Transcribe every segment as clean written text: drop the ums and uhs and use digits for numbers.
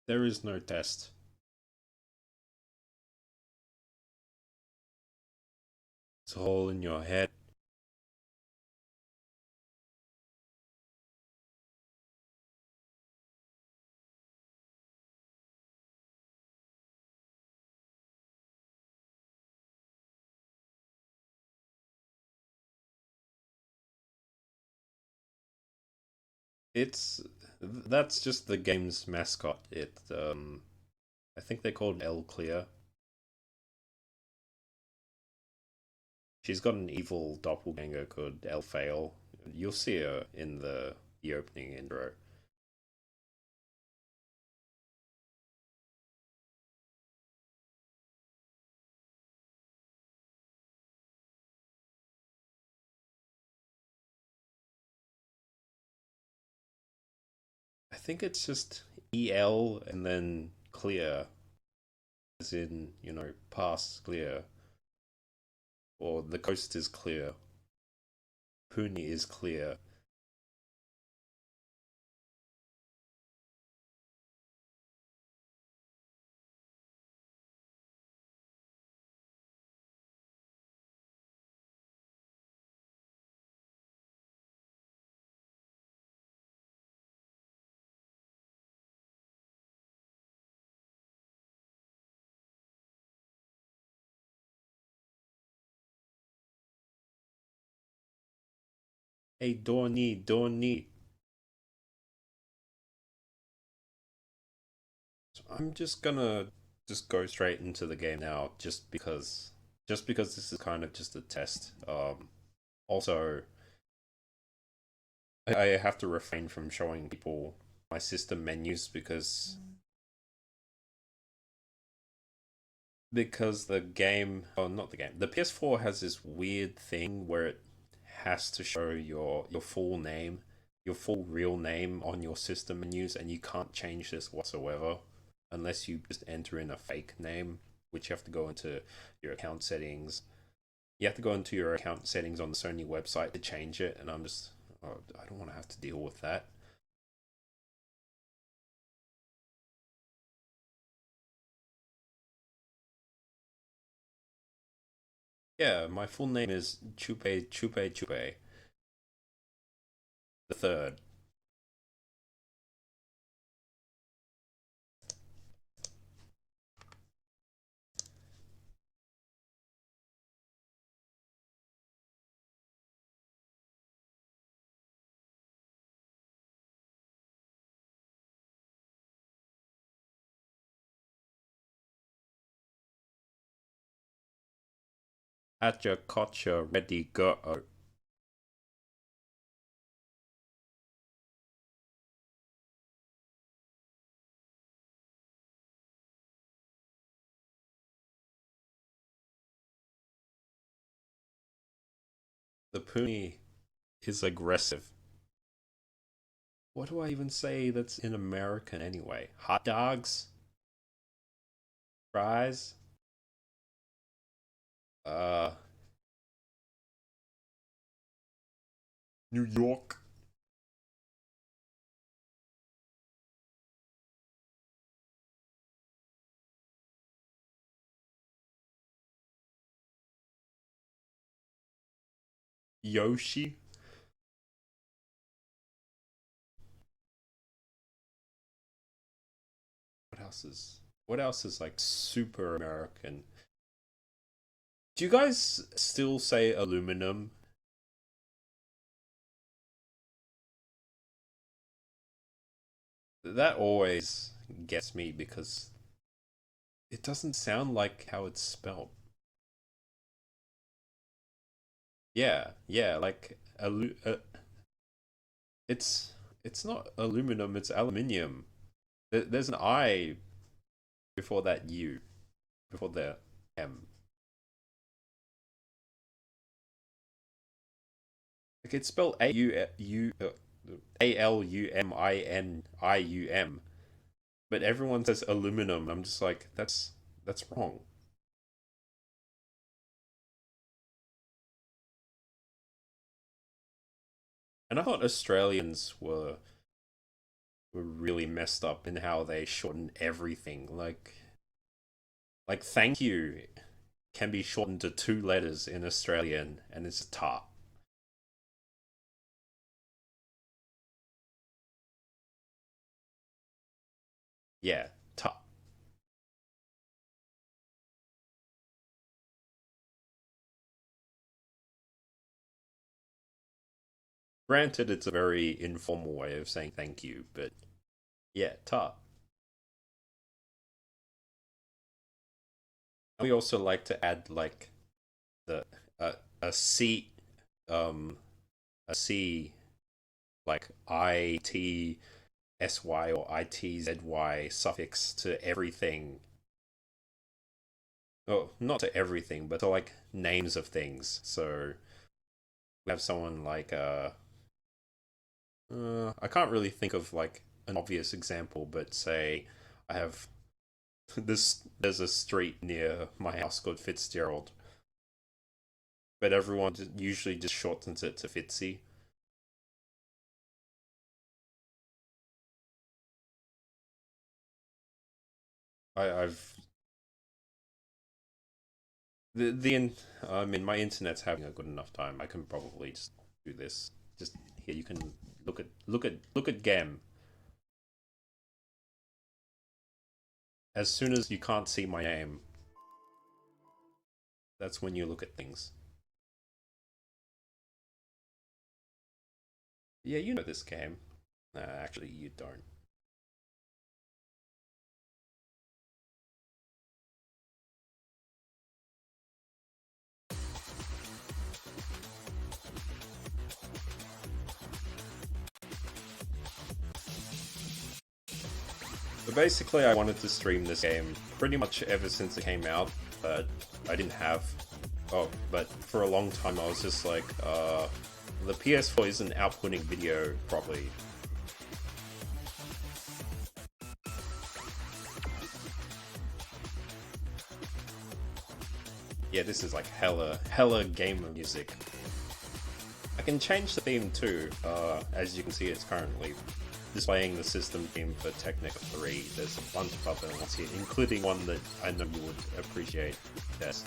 There is no test. It's all in your head. It's that's just the game's mascot. I think they called L Clear. She's got an evil doppelganger called El Fail. You'll see her in the opening intro. I think it's just EL and then clear, as in, past clear, or the coast is clear. Puni is clear. Hey, Dorni, Dorni. So I'm just gonna just go straight into the game now, just because this is kind of just a test. Also, I have to refrain from showing people my system menus because the game, oh, not the game, the PS4 has this weird thing where it has to show your full name, your full real name on your system menus, and you can't change this whatsoever unless you just enter in a fake name, which you have to go into your account settings. You have to go into your account settings on the Sony website to change it, and I'm just, oh, I don't want to have to deal with that. Yeah, my full name is Chupe Chupe Chupe the third. At your gotcha, ready go. The pony is aggressive. What do I even say that's in American anyway? Hot dogs? Fries? Uh, New York? Yoshi? What else is like super American? Do you guys still say aluminum? That always gets me because it doesn't sound like how it's spelled. Yeah, yeah, like it's it's not aluminum, it's aluminium. There's an I before that U, before the M. Like it's spelled ALUMINIUM, but everyone says aluminum. I'm just like that's wrong. And I thought Australians were were really messed up in how they shorten everything. Like thank you can be shortened to 2 letters in Australian, and it's tart. Yeah, tart. Granted, it's a very informal way of saying thank you, but yeah, tart. We also like to add like the a C, um a C, like ITSY or ITZY suffix to everything. Oh, not to everything, but to like names of things. So we have someone like I can't really think of like an obvious example, but say I have this. There's a street near my house called Fitzgerald, but everyone usually just shortens it to Fitzy. I've the I mean my internet's having a good enough time. I can probably just do this. Just here you can look at Gem. As soon as you can't see my name, that's when you look at things. Yeah, you know this game. Actually, you don't. But basically, I wanted to stream this game pretty much ever since it came out, but I didn't have. Oh, but for a long time, I was just like, the PS4 isn't outputting video properly. Yeah, this is like hella gamer music. I can change the theme too. As you can see, it's currently displaying the system theme for Technical 3. There's a bunch of other ones here, including one that I know you would appreciate. Yes.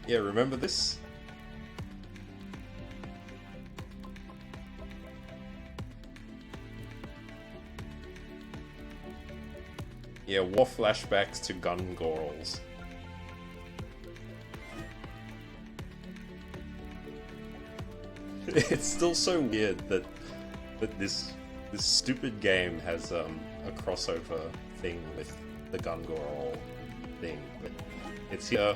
Yeah, remember this? Yeah, war flashbacks to gun girls. It's still so weird that this stupid game has a crossover thing with the gun girl thing, but it's here,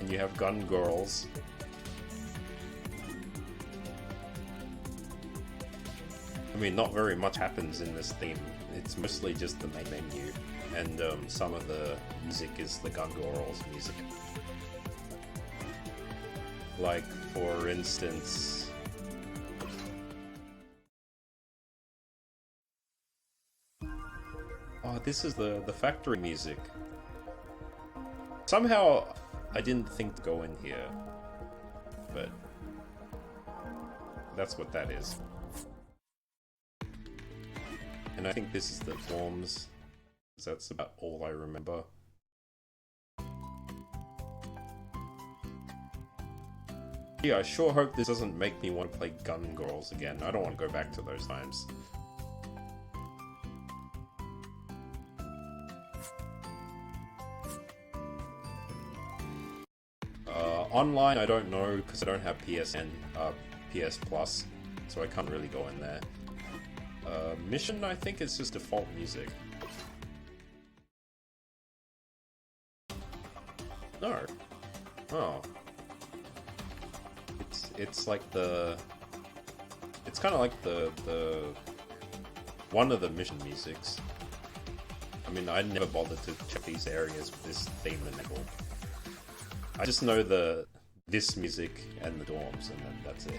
and you have gun girls. I mean, not very much happens in this theme. It's mostly just the main menu, and some of the music is the gun girls music. Like, for instance... Oh, this is the factory music. Somehow, I didn't think to go in here. But... that's what that is. And I think this is the dorms. That's about all I remember. Yeah, I sure hope this doesn't make me want to play Gun Girls again. I don't want to go back to those times. Online, I don't know, because I don't have PSN, PS Plus, so I can't really go in there. Mission, I think, is just default music. No. Oh. It's like the... It's kind of like the... one of the mission musics. I mean, I never bothered to check these areas with this theme enabled. I just know this music and the dorms, and then that's it.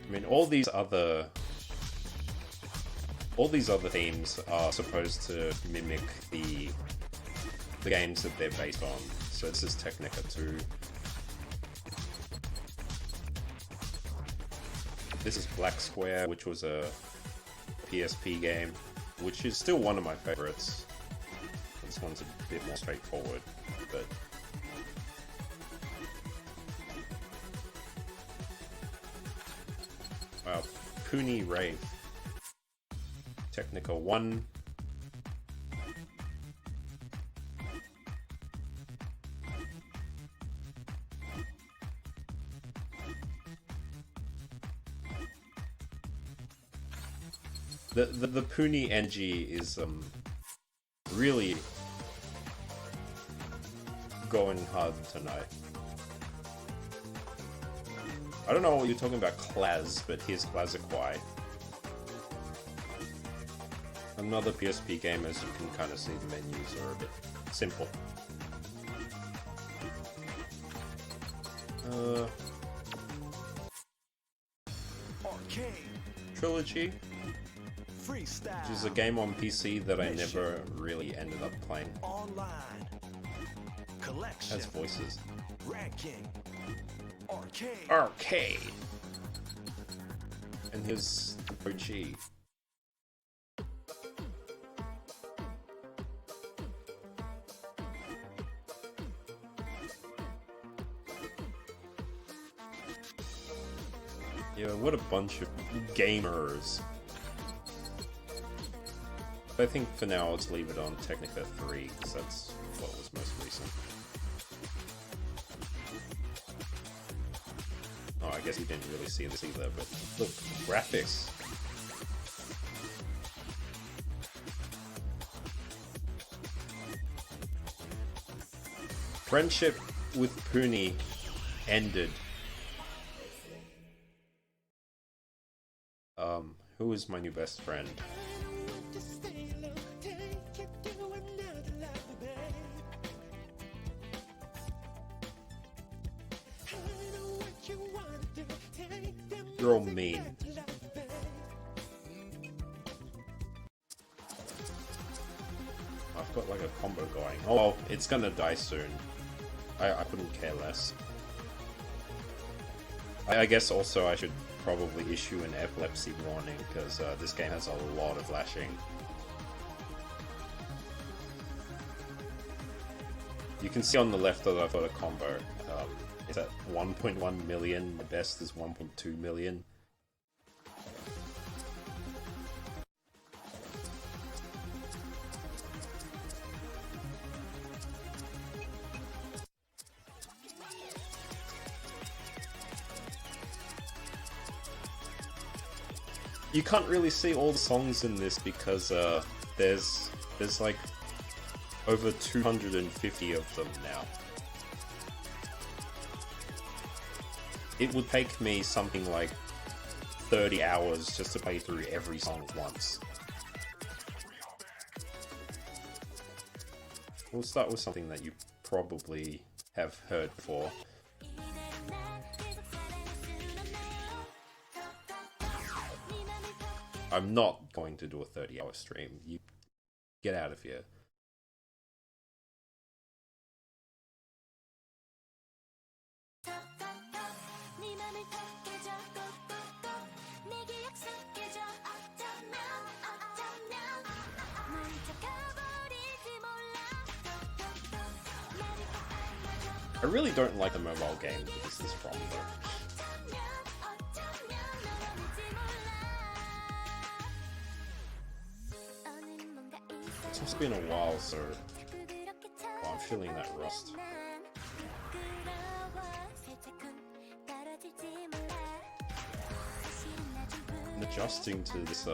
I mean, all these other... all these other themes are supposed to mimic the games that they're based on. So this is Technica 2. This is Black Square, which was a PSP game, which is still one of my favorites. This one's a bit more straightforward, but wow, Puni Rave, Technica 1. The Puni energy is really going hard tonight. I don't know what you're talking about, Klaz, but here's Klazakwai. Another PSP game, as you can kind of see, the menus are a bit simple. Trilogy, which is a game on PC that I never really ended up playing. Has voices. Arcade. And here's OG. Yeah, what a bunch of gamers. I think for now let's leave it on Technica 3, because that's what was most recent. Oh, I guess you didn't really see this either, but look, graphics. Friendship with Puni ended. Who is my new best friend? You're all mean. I've got like a combo going. Oh, it's gonna die soon. I couldn't care less. I guess also I should probably issue an epilepsy warning, because this game has a lot of lashing. You can see on the left that I've got a combo. It's at 1.1 million, the best is 1.2 million. You can't really see all the songs in this because there's like over 250 of them now. It would take me something like 30 hours just to play through every song once. We'll start with something that you probably have heard before. I'm not going to do a 30-hour stream. You get out of here. I really don't like the mobile game that this is from, though. It's just been a while, so I'm feeling that rust. I'm adjusting to this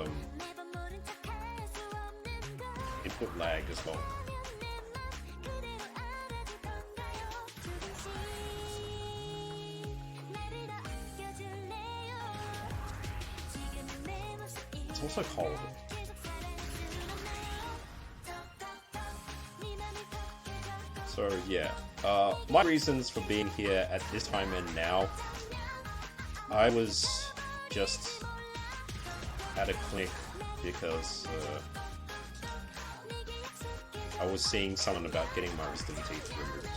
input lag as well. It's also cold. So yeah, my reasons for being here at this time and now, I at a clinic because I was seeing someone about getting my wisdom teeth removed.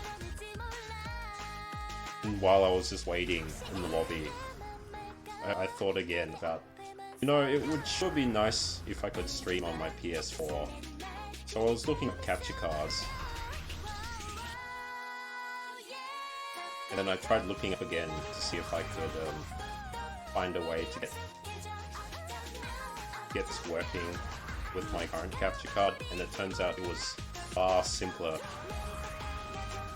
And while I was just waiting in the lobby, I thought again about, you know, it would sure be nice if I could stream on my PS4. So I was looking at capture cards. And then I tried looking up again to see if I could find a way to get this working with my current capture card, and it turns out it was far simpler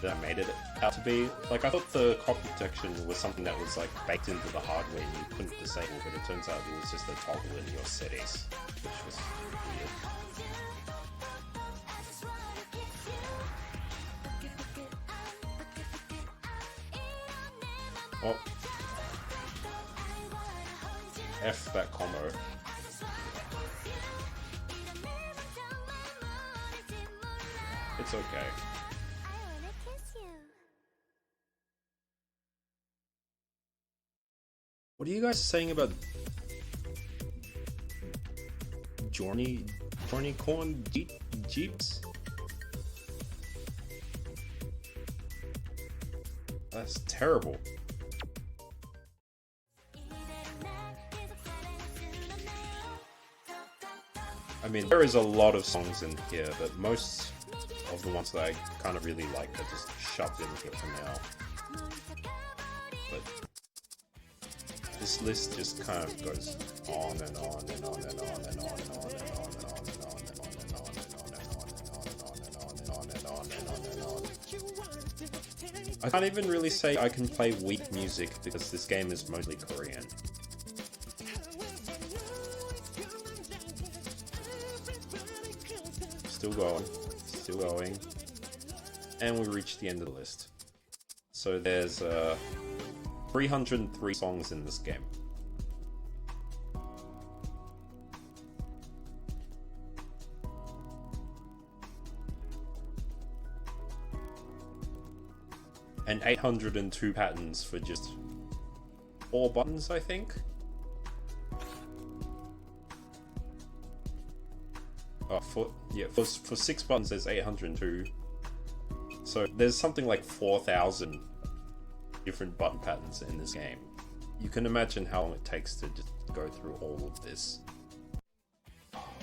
than I made it out to be. Like, I thought the crop protection was something that was like baked into the hardware and you couldn't disable, but it turns out it was just a toggle in your settings, which was weird. Oh. F that combo. It's okay. What are you guys saying about Journey Corn Jeeps? That's terrible. I mean, there is a lot of songs in here, but most of the ones that I kind of really like are just shoved in here for now. But this list just kind of goes on and on and on and on and on and on and on and on and on and on and on and on and on and on and on and on and on and on. I can't even really say I can play weak music because this game is mostly Korean. Still going, and we reached the end of the list. So there's 303 songs in this game. And 802 patterns for just 4 buttons, I think. Oh, for 6 buttons there's 802. So there's something like 4,000 different button patterns in this game. You can imagine how long it takes to just go through all of this.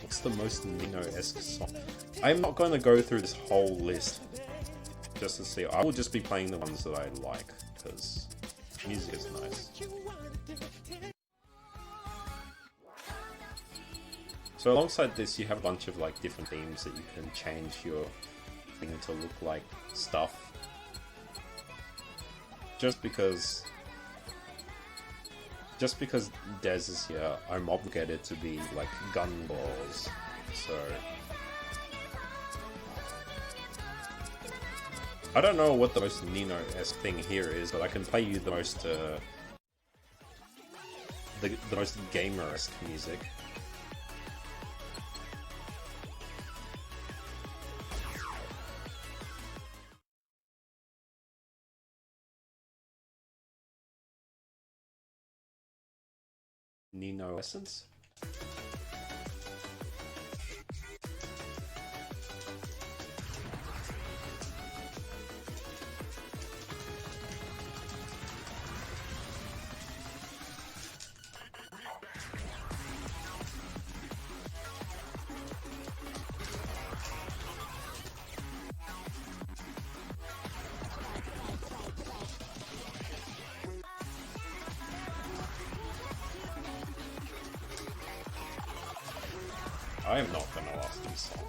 What's the most Nino-esque song? I'm not going to go through this whole list just to see. I will just be playing the ones that I like, because music is nice. So alongside this, you have a bunch of like different themes that you can change your thing to look like stuff. Just because Des is here, I'm obligated to be like gun balls. So I don't know what the most Nino-esque thing here is, but I can play you the most gamer-esque music. Nino Essence? I am not gonna last this song.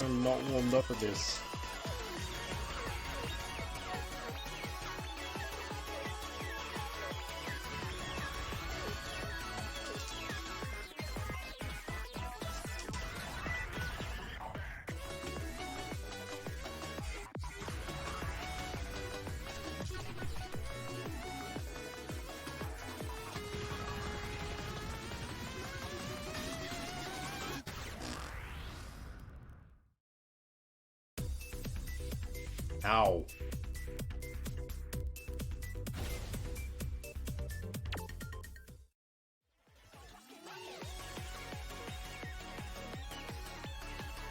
I'm not warmed up for this. Ow.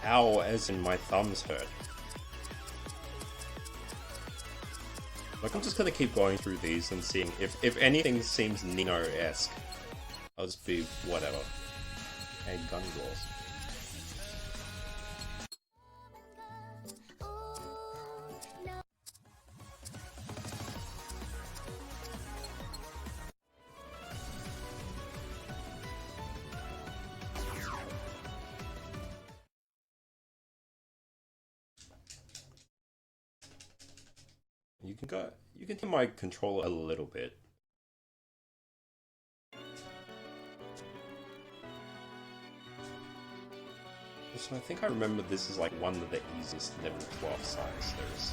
Ow, as in my thumbs hurt. Like, I'm just gonna keep going through these and seeing if anything seems Nino-esque. I'll just be whatever. Hey, gun doors. You can hear my controller a little bit. So I think I remember this is like one of the easiest level 12 size there is.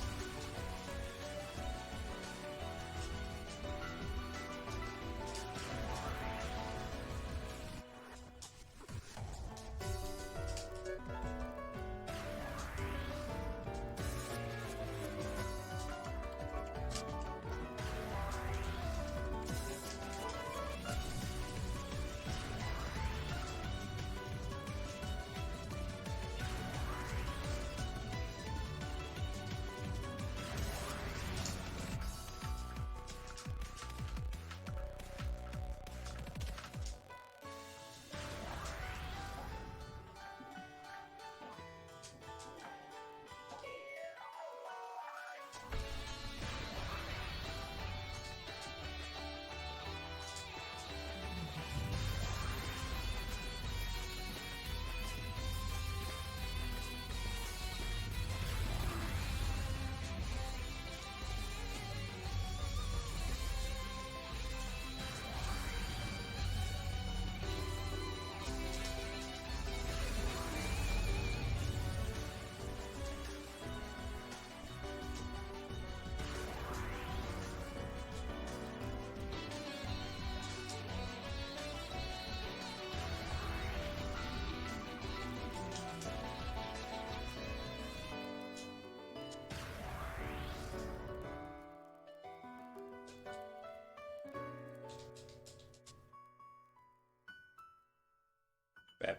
Bad.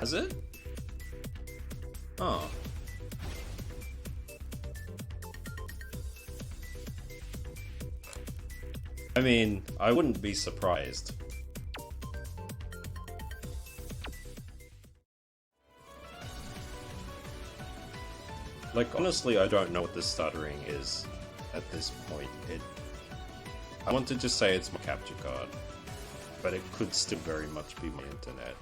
Has it? Oh. I mean, I wouldn't be surprised. Like, honestly, I don't know what the stuttering is at this point. I want to just say it's my capture card, but it could still very much be my internet.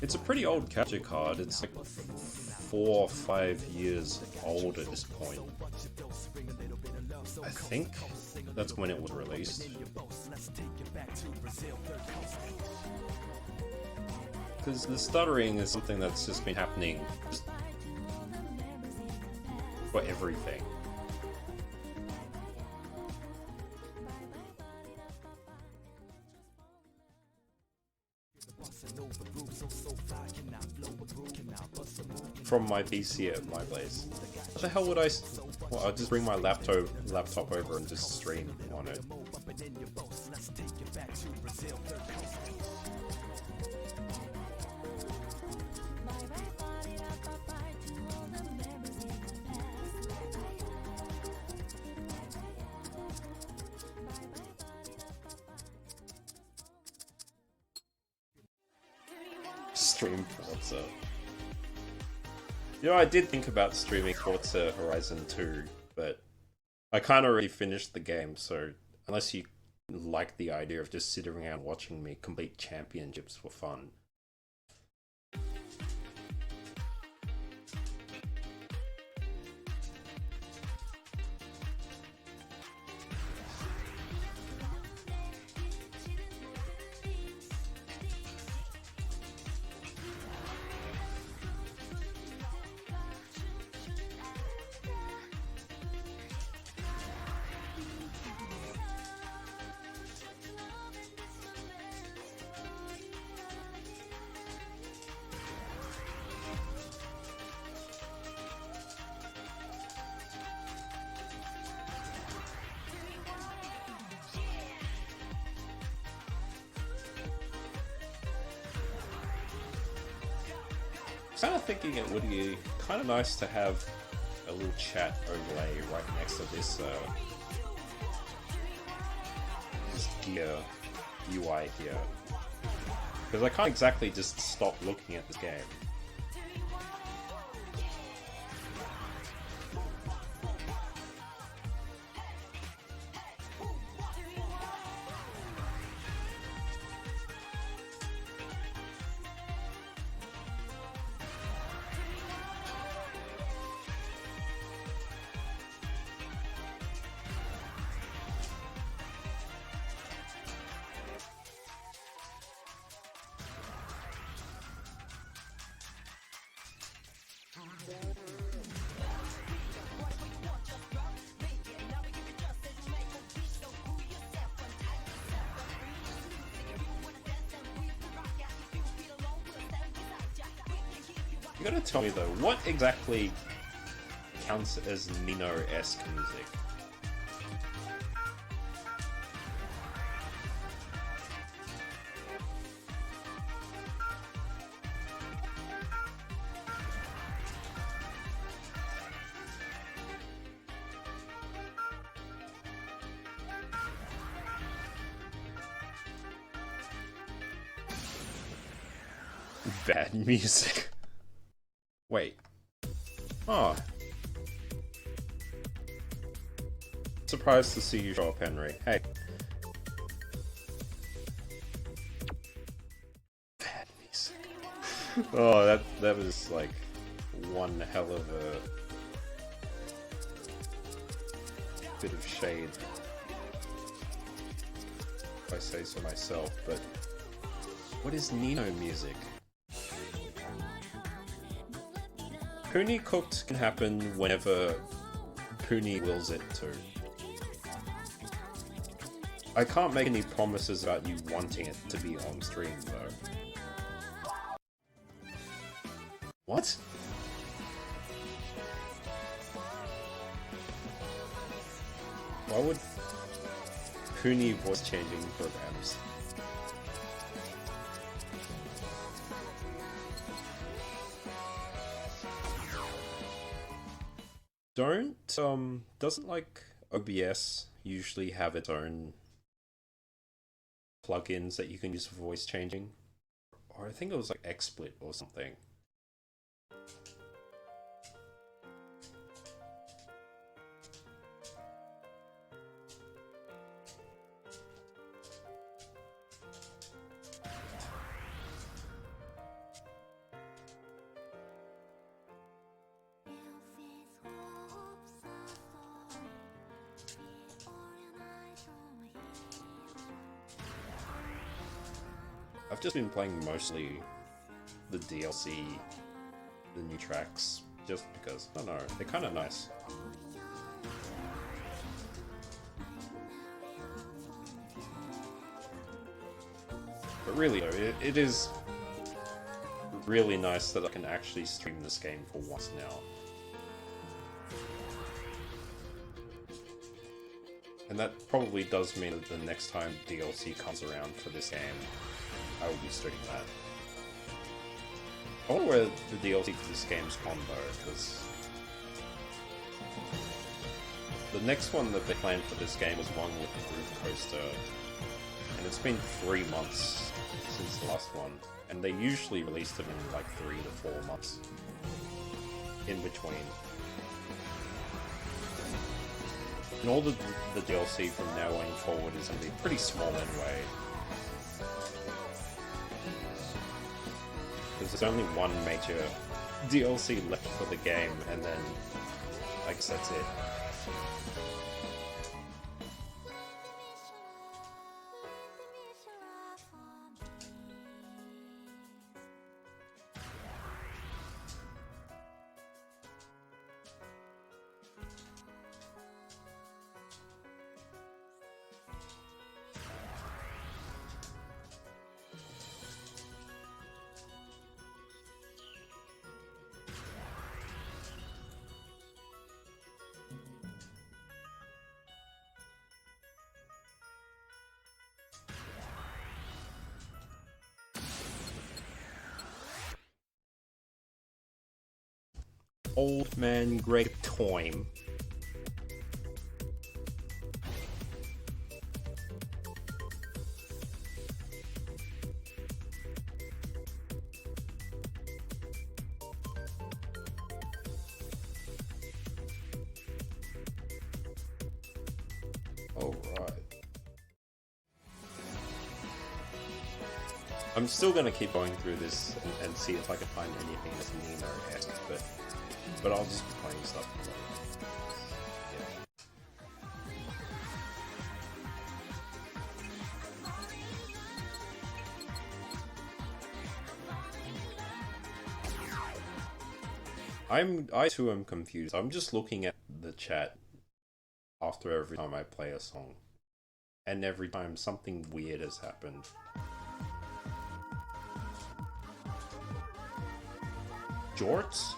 It's a pretty old capture card. It's like 4 or 5 years old at this point. I think that's when it was released. Because the stuttering is something that's just been happening for everything. From my PC at my place. What the hell would I... Well, I'll just bring my laptop over and just stream on it. Stream Forza. You know, I did think about streaming Forza Horizon 2, but I kind of already finished the game, so unless you like the idea of just sitting around watching me complete championships for fun. Kind of thinking it would be kind of nice to have a little chat overlay right next to this gear UI here, because I can't exactly just stop looking at this game. You gotta tell me though, what exactly counts as Nino-esque music? Bad music. Wait. Oh. Surprised to see you show up, Henry. Hey. Bad music. Oh, that was like one hell of a bit of shade, if I say so myself, but what is Nino music? Puni cooked can happen whenever Puni wills it to. I can't make any promises about you wanting it to be on stream though. What? Why would Puni voice changing programs? Doesn't like OBS usually have its own plugins that you can use for voice changing? Or I think it was like XSplit or something. I've just been playing mostly the DLC, the new tracks, just because, I don't know, they're kind of nice. But really though, it is really nice that I can actually stream this game for once now. And that probably does mean that the next time DLC comes around for this game, I will be streaming that. I wonder where the DLC for this game's gone though, because the next one that they planned for this game was one with the Groove Coaster, and it's been 3 months since the last one, and they usually release them in like 3 to 4 months. in between. And all the DLC from now on forward is going to be pretty small anyway. Because there's only one major DLC left for the game, and then I guess that's it. Old Man Grape Time. Alright. I'm still gonna keep going through this and see if I can find anything that's Nemo-esque, but I'll just be playing stuff. Yeah. I too am confused. I'm just looking at the chat after every time I play a song, and every time something weird has happened. Jorts?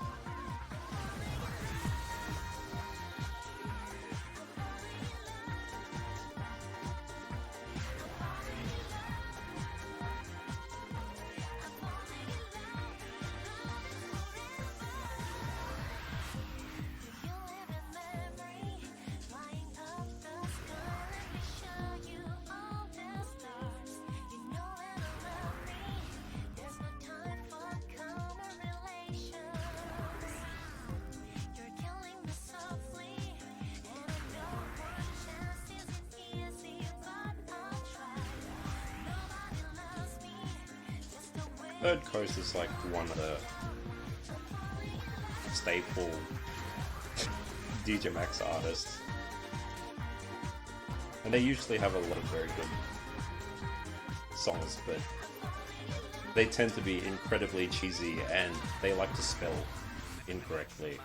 Third Coast is like one of the staple DJMAX artists, and they usually have a lot of very good songs, but they tend to be incredibly cheesy and they like to spell incorrectly.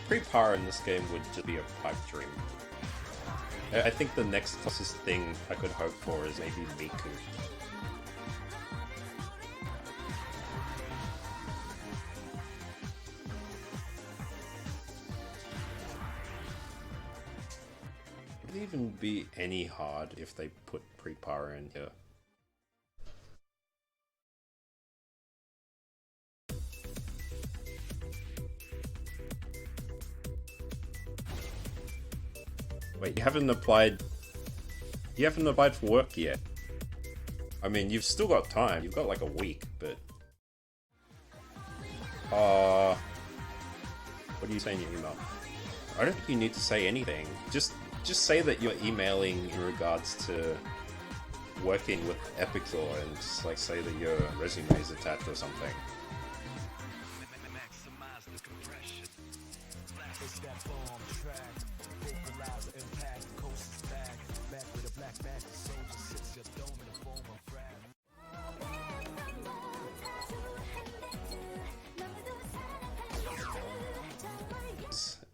Pre-power in this game would just be a pipe dream. I think the next closest thing I could hope for is maybe Miku. Would it even be any hard if they put pre-power in here? Wait, you haven't applied for work yet? I mean, you've still got time. You've got like a week, but... what do you say in your email? I don't think you need to say anything. Just say that you're emailing in regards to working with Epic Store, and just like say that your resume is attached or something.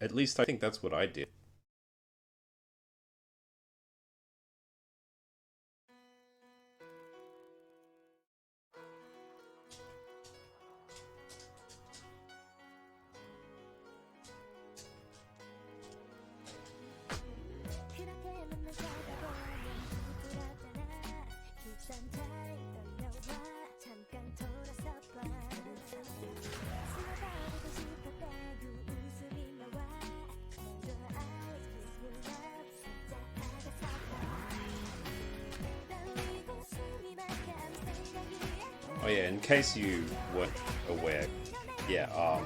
At least I think that's what I did. Oh yeah, in case you weren't aware, yeah,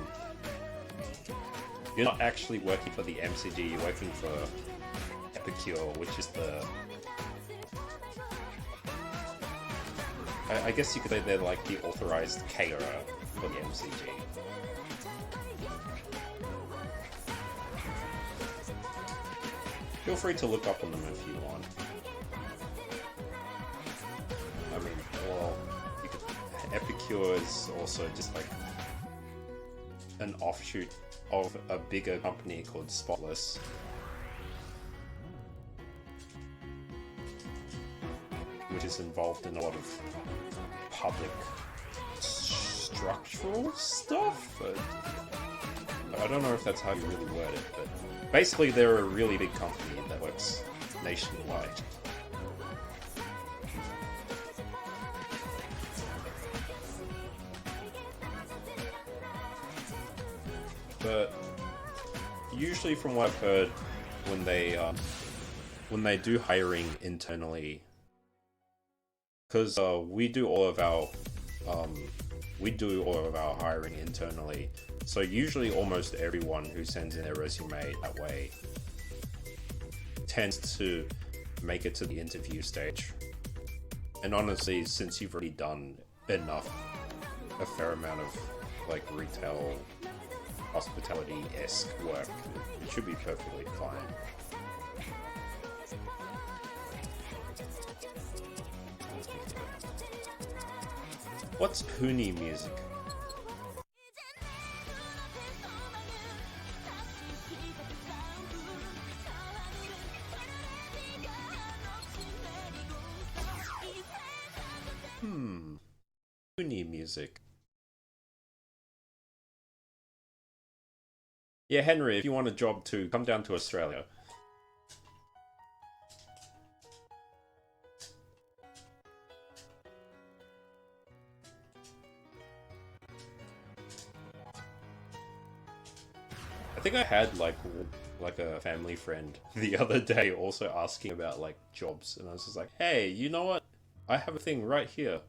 you're not actually working for the MCG, you're working for Epicure, which is the... I guess you could say they're like the authorized caterer for the MCG. Feel free to look up on them if you want. I mean, well, you could, Epicure is also just like an offshoot of a bigger company called Spotless. Which is involved in a lot of public structural stuff, but I don't know if that's how you really word it, but basically they're a really big company that works nationwide. But usually from what I've heard, when they do hiring internally, because we do all of our hiring internally, so usually almost everyone who sends in their resume that way tends to make it to the interview stage. And honestly, since you've already done a fair amount of like retail hospitality-esque work, it should be perfectly fine. What's Puni music? Puni music. Yeah, Henry, if you want a job too, come down to Australia. I think I had like a family friend the other day also asking about like jobs, and I was just like, hey, you know what? I have a thing right here.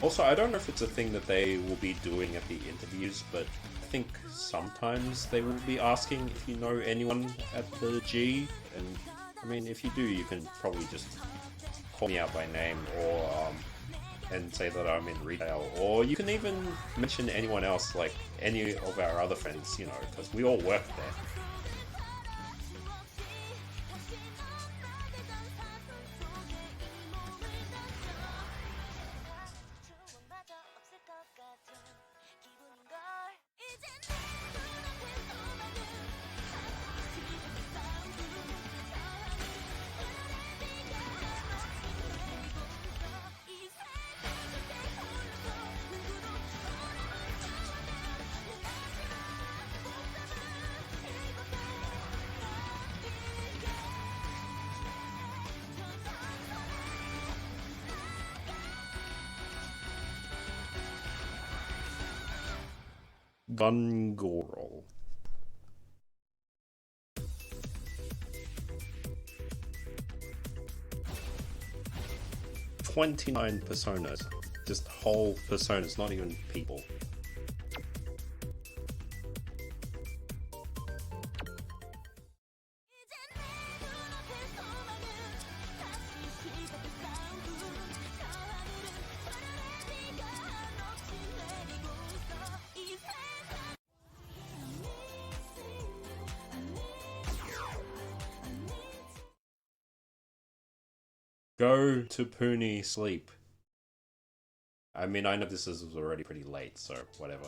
Also, I don't know if it's a thing that they will be doing at the interviews, but I think sometimes they will be asking if you know anyone at the G, and I mean, if you do, you can probably just call me out by name, or and say that I'm in retail, or you can even mention anyone else, like any of our other friends, you know, because we all work there. Gungorl. 29 personas. Just whole personas, not even people. Go to Puni, sleep. I mean, I know this is already pretty late, so whatever.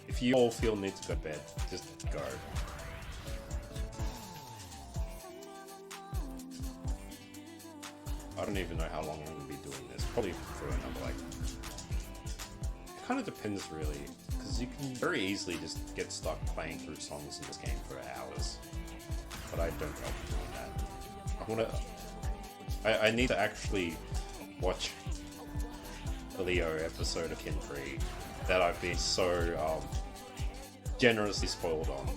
If you all feel need to go to bed, just go. I don't even know how long I'm going to be doing this. Probably for another, like... It kind of depends, really. Because you can very easily just get stuck playing through songs in this game for hours. But I don't like doing that. I need to actually watch the Leo episode of Kin 3 that I've been so generously spoiled on.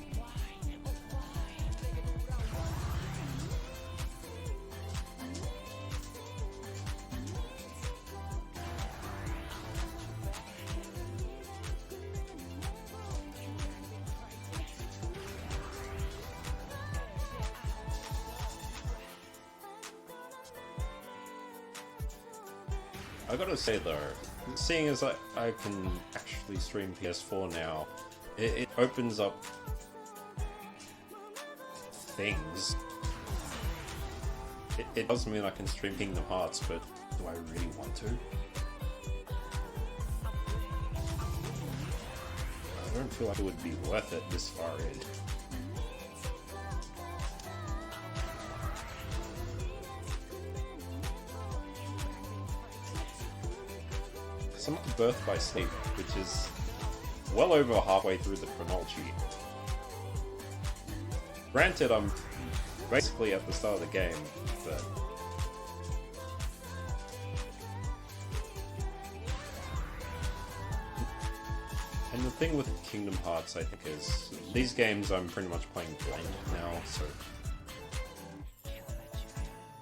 I gotta say though, seeing as I can actually stream PS4 now, it opens up things. It does mean I can stream Kingdom Hearts, but do I really want to? I don't feel like it would be worth it this far in. I'm at Birth by Sleep, which is well over halfway through the chronology. Granted, I'm basically at the start of the game, but and the thing with Kingdom Hearts, I think, is these games I'm pretty much playing blind now, so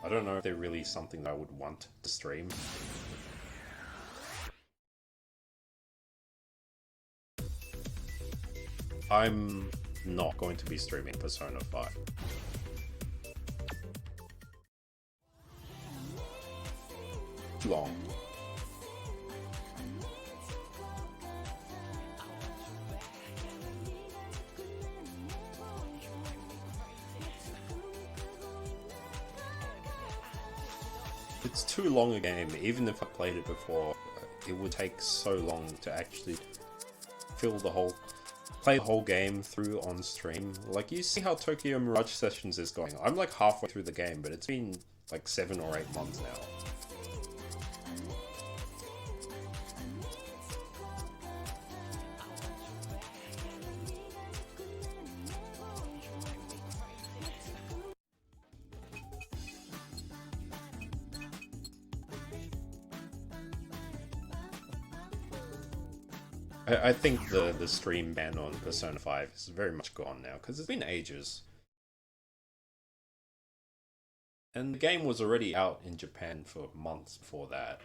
I don't know if they're really something that I would want to stream. I'm not going to be streaming Persona 5. Too long. It's too long a game. Even if I played it before, it would take so long to actually play the whole game through on stream. Like, you see how Tokyo Mirage Sessions is going. I'm like halfway through the game, but it's been like 7 or 8 months now. I think the stream ban on Persona 5 is very much gone now, because it's been ages. And the game was already out in Japan for months before that.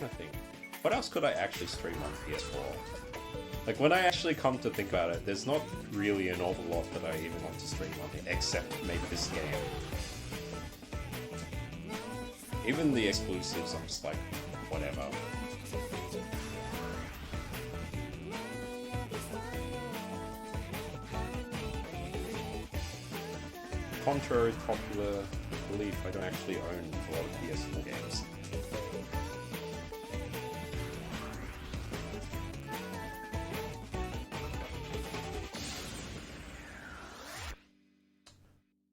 I think. What else could I actually stream on PS4? Like, when I actually come to think about it, there's not really an awful lot that I even want to stream on it, except maybe this game. Even the exclusives, I'm just like, whatever. Contrary to popular belief, I don't actually own a lot of PS4 games.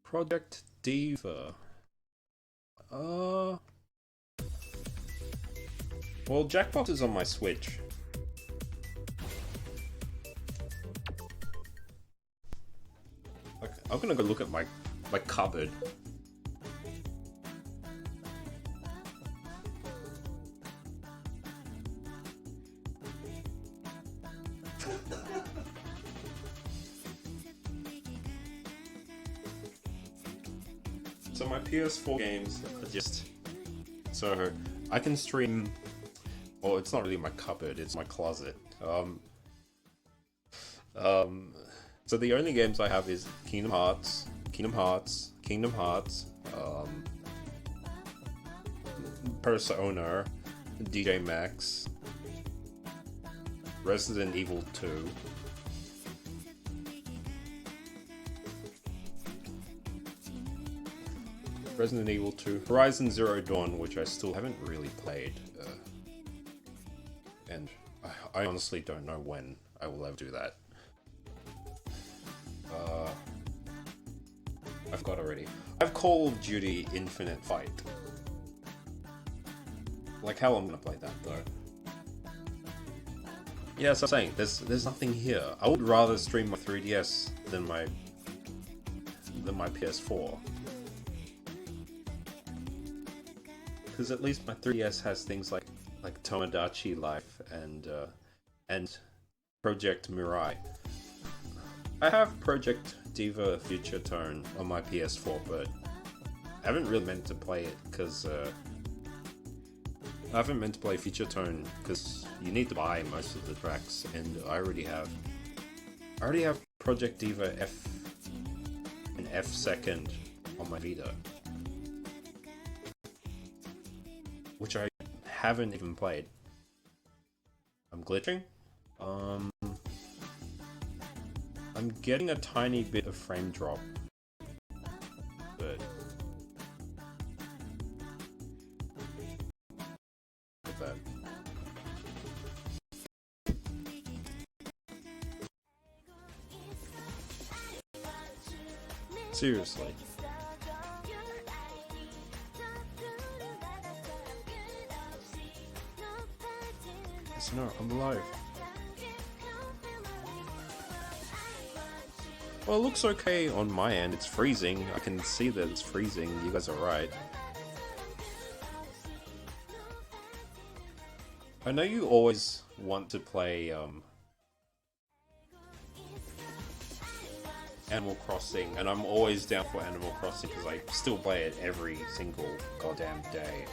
Project Diva. Well, Jackbox is on my Switch. Like, I'm gonna go look at my cupboard. So my PS4 games are just... So, I can stream... Well, it's not really my cupboard, it's my closet. So the only games I have is Kingdom Hearts, Kingdom Hearts, Persona, DJMAX, Resident Evil 2, Horizon Zero Dawn, which I still haven't really played, and I honestly don't know when I will ever do that. I forgot already. I've Call of Duty Infinite Fight. Like how I'm gonna play that though. Yeah, so I'm saying there's nothing here. I would rather stream my 3DS than my PS4. Because at least my 3DS has things like Tomodachi Life and Project Mirai. I have Project Diva Future Tone on my PS4, but I haven't really meant to play it because I haven't meant to play Future Tone because you need to buy most of the tracks, and I already have Project Diva F and F Second on my Vita, which I haven't even played. I'm glitching. I'm getting a tiny bit of frame drop, but with that. Seriously. Yes, no, I'm alive. Well, it looks okay on my end. It's freezing. I can see that it's freezing. You guys are right. I know you always want to play Animal Crossing, and I'm always down for Animal Crossing because I still play it every single goddamn day.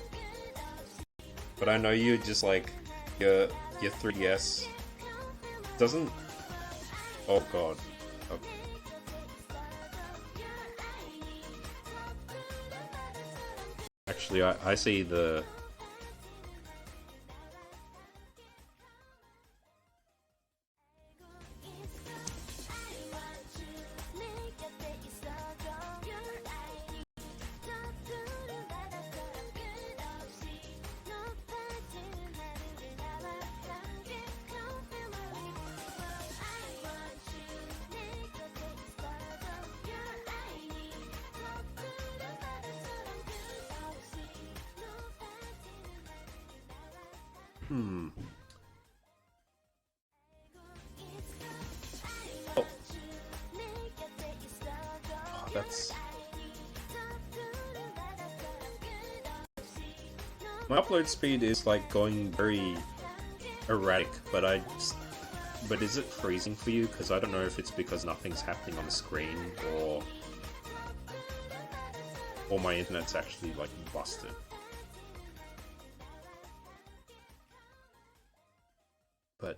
But I know you just like your 3DS doesn't. Oh god. Oh. Actually, I see the. Oh. Oh, that's... My upload speed is like going very erratic, but is it freezing for you? Because I don't know if it's because nothing's happening on the screen or my internet's actually like busted. But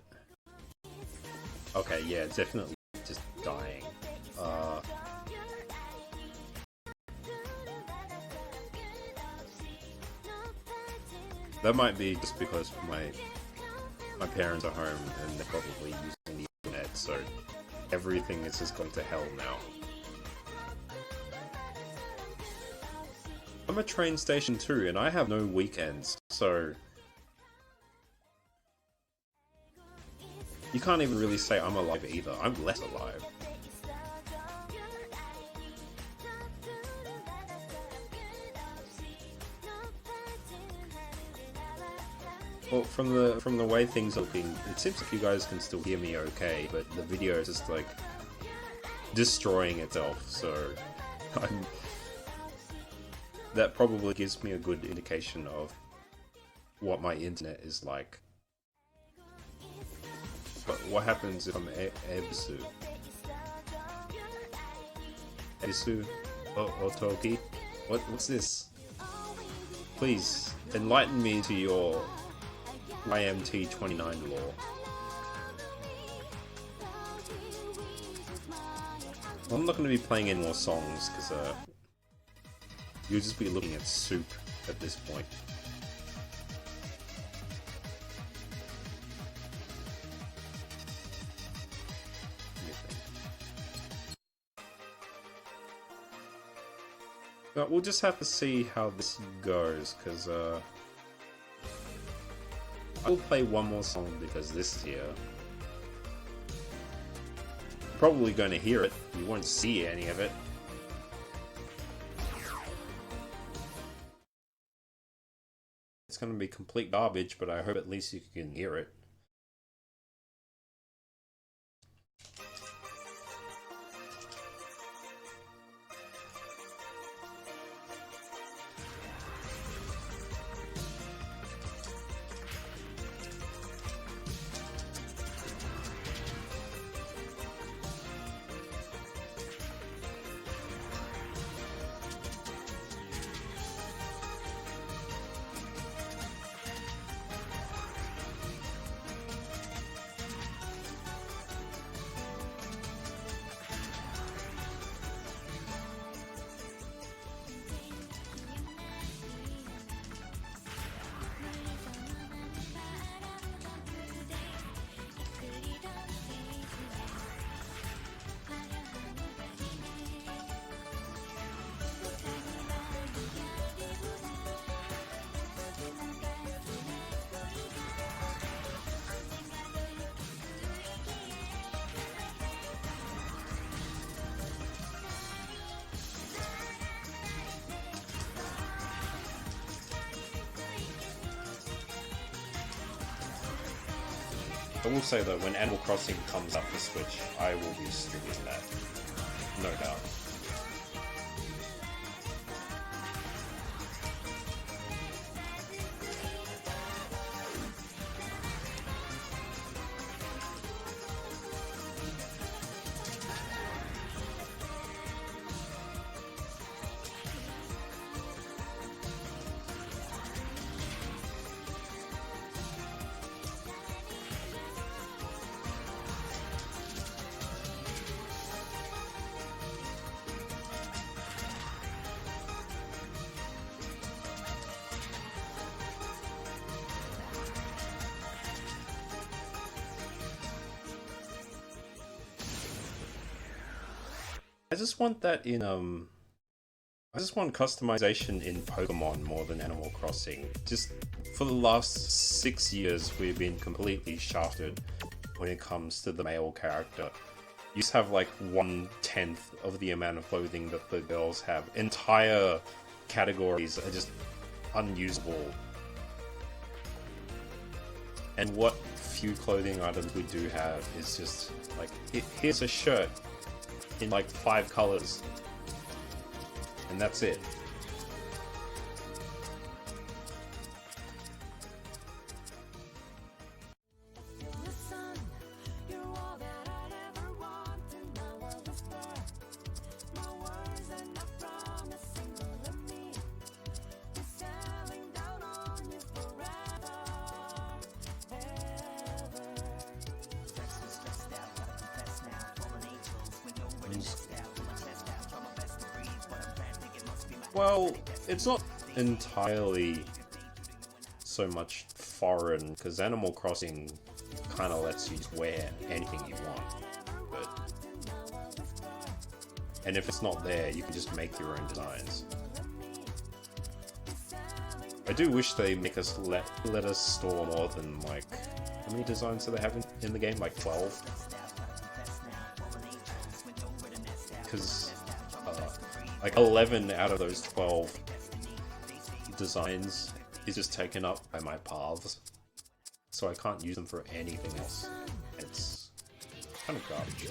okay, yeah, it's definitely just dying. That might be just because my parents are home and they're probably using the internet, so everything is just going to hell now. I'm a train station too, and I have no weekends, so you can't even really say I'm alive either. I'm less alive. Well, from the way things are looking, it seems like you guys can still hear me okay, but the video is just like destroying itself, so that probably gives me a good indication of what my internet is like. But what happens if I'm Ebisu? Ebisu? Otoki? What's this? Please, enlighten me to your IMT29 lore. I'm not going to be playing any more songs because you'll just be looking at soup at this point. But we'll just have to see how this goes, because I'll play one more song because this is here. You're probably going to hear it, you won't see any of it. It's going to be complete garbage, but I hope at least you can hear it. I will say though, when Animal Crossing comes up for Switch, I will be streaming that, no doubt. I just want that in I just want customization in Pokemon more than Animal Crossing. Just for the last 6 years we've been completely shafted when it comes to the male character. You just have like 1/10 of the amount of clothing that the girls have. Entire categories are just unusable. And what few clothing items we do have is just like, here's a shirt in like 5 colors, and that's it. Well, it's not entirely so much foreign, because Animal Crossing kind of lets you just wear anything you want. And if it's not there, you can just make your own designs. I do wish they make us let us store more than, like, how many designs do they have in the game? Like 12? Because like 11 out of those 12 designs is just taken up by my paths, so I can't use them for anything else. It's kind of garbage.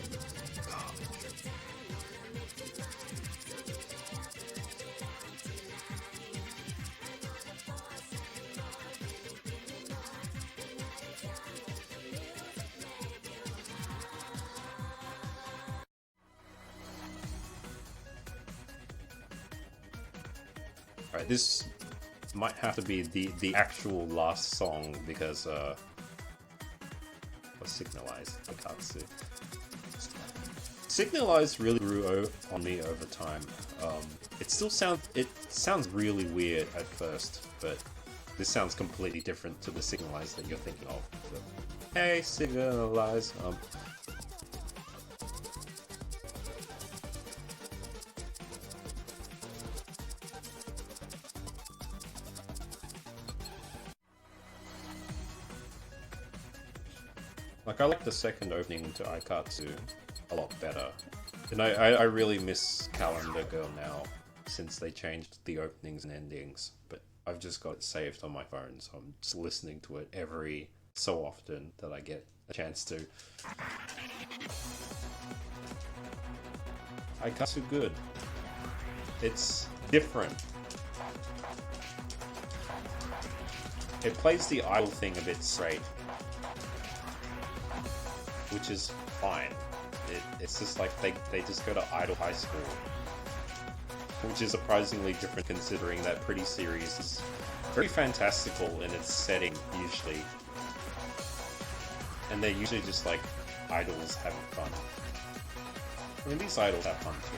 Alright, this might have to be the actual last song because what's signalized? I can't see. Signalize really grew on me over time. It sounds really weird at first, but this sounds completely different to the Signalize that you're thinking of. So, hey, Signalize. Like, I like the second opening to Aikatsu a lot better. And I really miss Calendar Girl now, since they changed the openings and endings. But I've just got it saved on my phone, so I'm just listening to it every so often that I get a chance to. Aikatsu good. It's different. It plays the idol thing a bit straight, which is fine. It's just like they just go to Idol High School, which is surprisingly different considering that Pretty series is very fantastical in its setting usually, and they're usually just like idols having fun. I mean, these idols have fun too.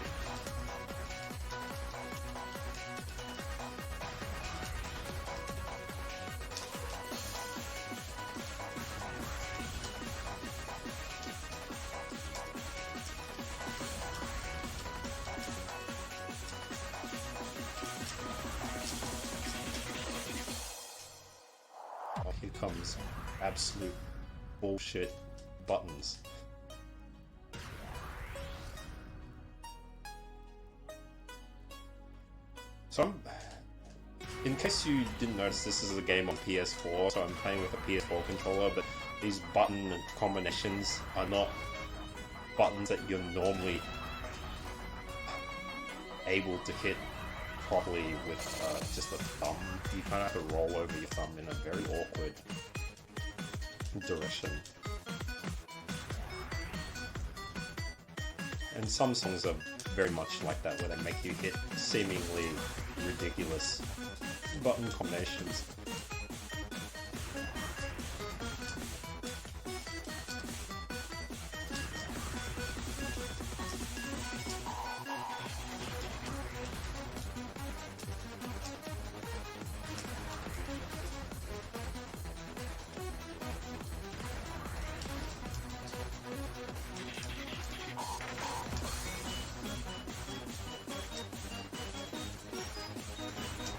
Here comes absolute bullshit buttons. So in case you didn't notice, this is a game on PS4, so I'm playing with a PS4 controller, but these button combinations are not buttons that you're normally able to hit properly with just a thumb. You kind of have to roll over your thumb in a very awkward direction. And some songs are very much like that, where they make you hit seemingly ridiculous button combinations.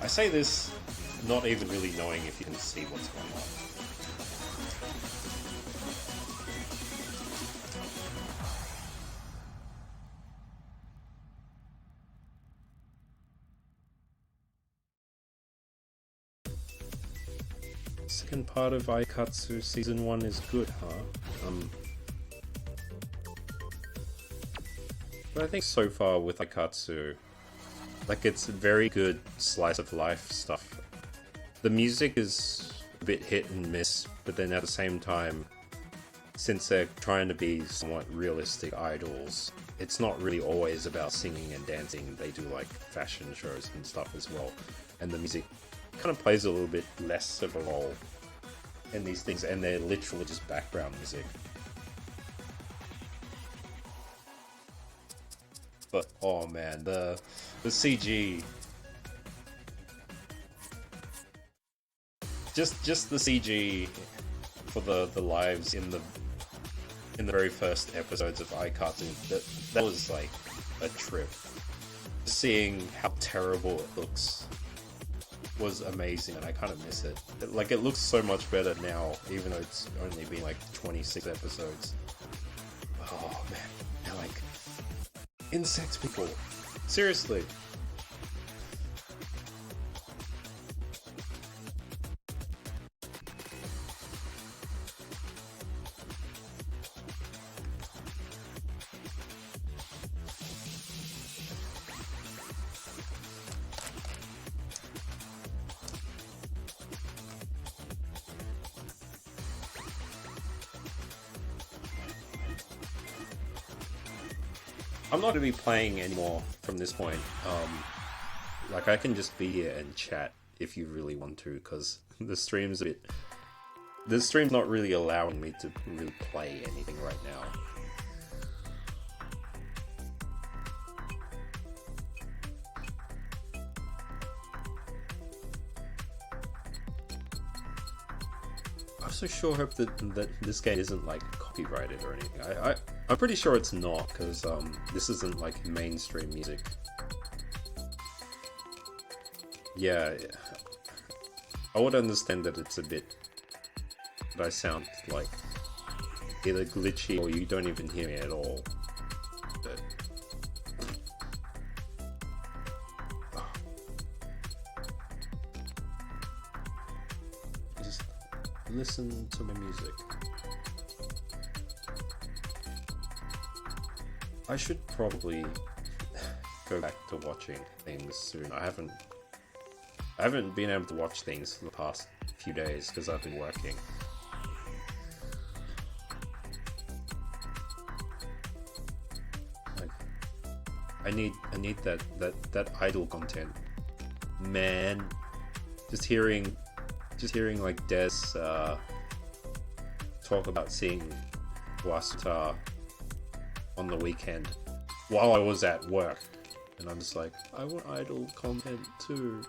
I say this not even really knowing if you can see what's going on. Second part of Aikatsu Season 1 is good, huh? But I think so far with Aikatsu, like, it's very good slice of life stuff. The music is a bit hit and miss, but then at the same time, since they're trying to be somewhat realistic idols, it's not really always about singing and dancing. They do like fashion shows and stuff as well, and the music kind of plays a little bit less of a role in these things, and they're literally just background music. But oh man, the CG, just the CG for the lives in the very first episodes of Aikatsu, that was like a trip. Seeing how terrible it looks was amazing, and I kind of miss it. It looks so much better now, even though it's only been like 26 episodes. Oh man, they're like insect people. Seriously. I'm not going to be playing anymore from this point. Like, I can just be here and chat if you really want to, because the stream's not really allowing me to really play anything right now. also sure hope that this game isn't like copyrighted or anything. I'm pretty sure it's not, because this isn't like mainstream music. Yeah, I would understand that it's a bit, that I sound like either glitchy or you don't even hear me at all. But just listen to my music. I should probably go back to watching things soon. I haven't been able to watch things for the past few days because I've been working. I need that idle content, man. Just hearing like Des talk about seeing Wasuta on the weekend while I was at work, and I'm just like, I want idle content too.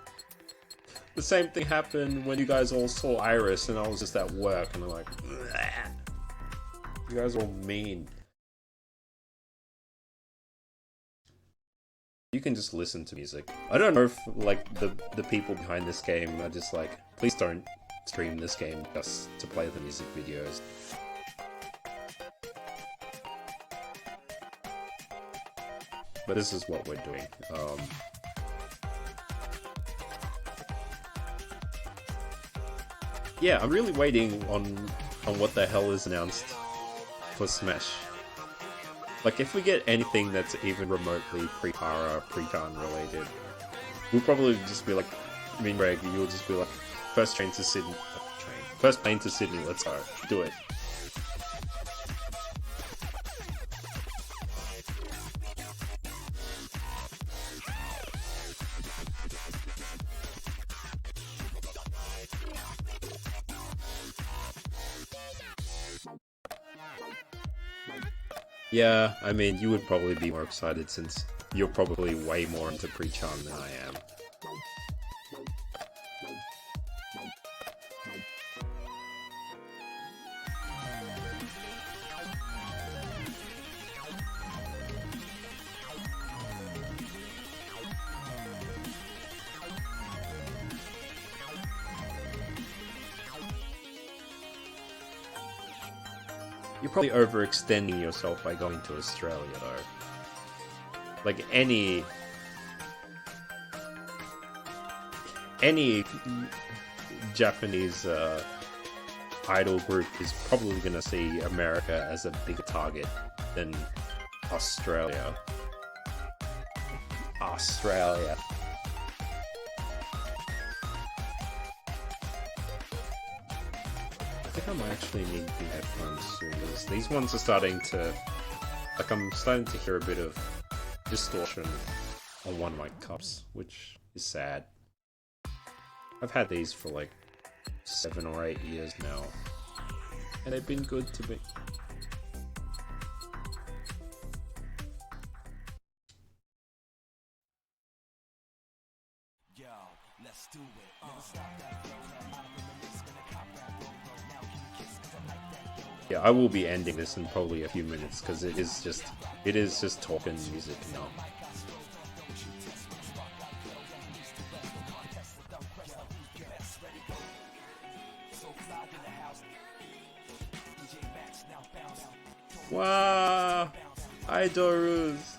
The same thing happened when you guys all saw Iris and I was just at work, and I'm like, bleh. You guys are all mean. You can just listen to music. I don't know if like the people behind this game are just like, please don't stream this game just to play the music videos. But this is what we're doing. Yeah, I'm really waiting on what the hell is announced for Smash. Like, if we get anything that's even remotely pre-Para, pre-Gun related, we'll probably just be like, I mean, Greg, you'll just be like, first plane to Sydney, let's go, do it. Yeah, I mean, you would probably be more excited since you're probably way more into pre-Chan than I am. You're probably overextending yourself by going to Australia, though. Like, any Japanese idol group is probably going to see America as a bigger target than Australia. Australia. I think I might actually need the headphones soon, because these ones are starting to, like, I'm starting to hear a bit of distortion on one of my cups, which is sad. I've had these for like 7 or 8 years now, and they've been good to me. Yo, let's do it. Yeah, I will be ending this in probably a few minutes because it is just talking music now. Wow, Idorus.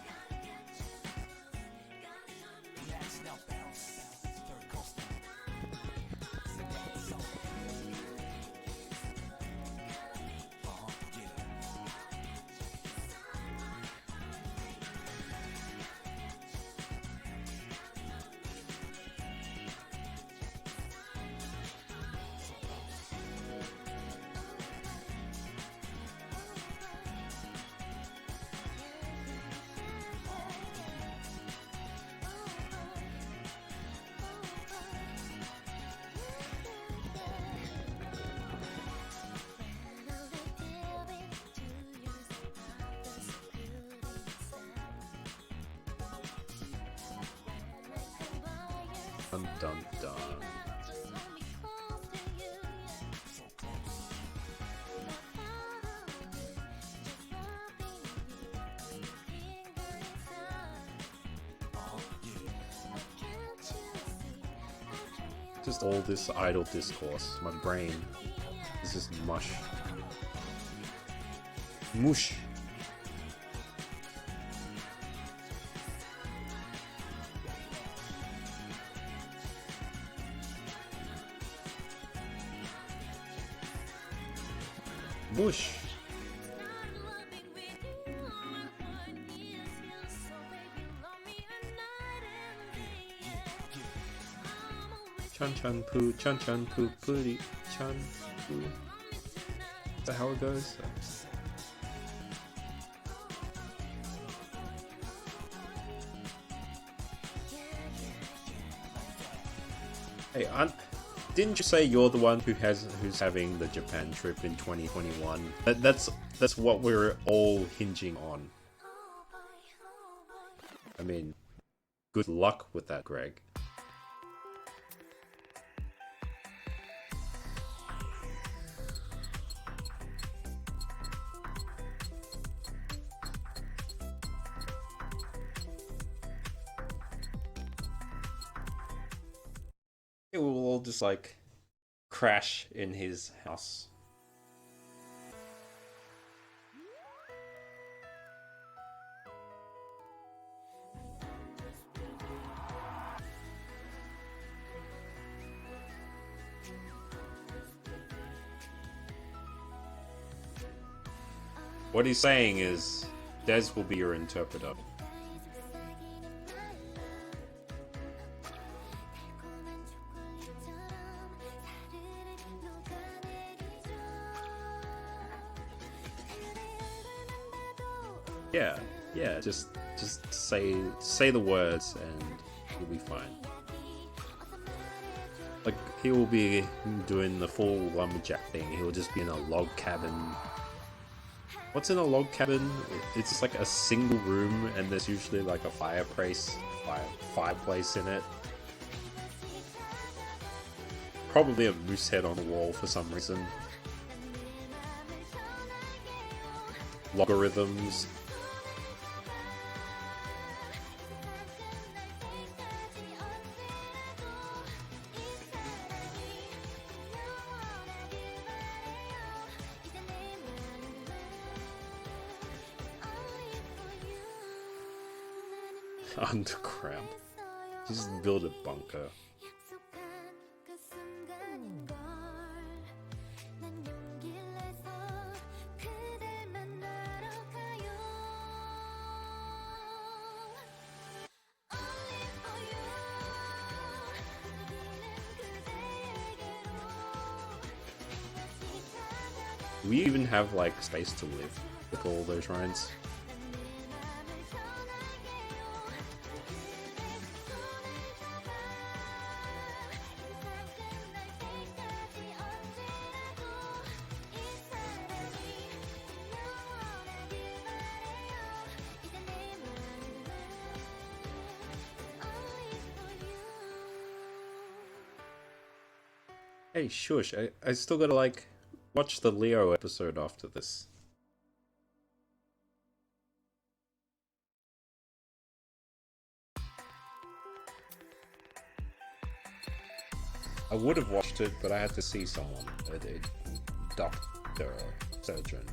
Dun dun dun. Just all this idle discourse. My brain is just mush. Mush. Mush. Chan chan poo, pooty, chan poo. Is that how it goes? Hey, didn't you say you're the one who's having the Japan trip in 2021? That's what we're all hinging on. I mean, good luck with that, Greg. It will all just like crash in his house. What he's saying is, Des will be your interpreter. Yeah, just say the words and you'll be fine. Like, he will be doing the full lumberjack thing. He'll just be in a log cabin. What's in a log cabin? It's just like a single room, and there's usually like a fireplace in it. Probably a moose head on the wall for some reason. Logarithms. Underground. Just build a bunker. We even have like space to live with all those shrines. Hey, shush, I still gotta like watch the Leo episode after this. I would have watched it, but I had to see someone, a doctor, surgeon.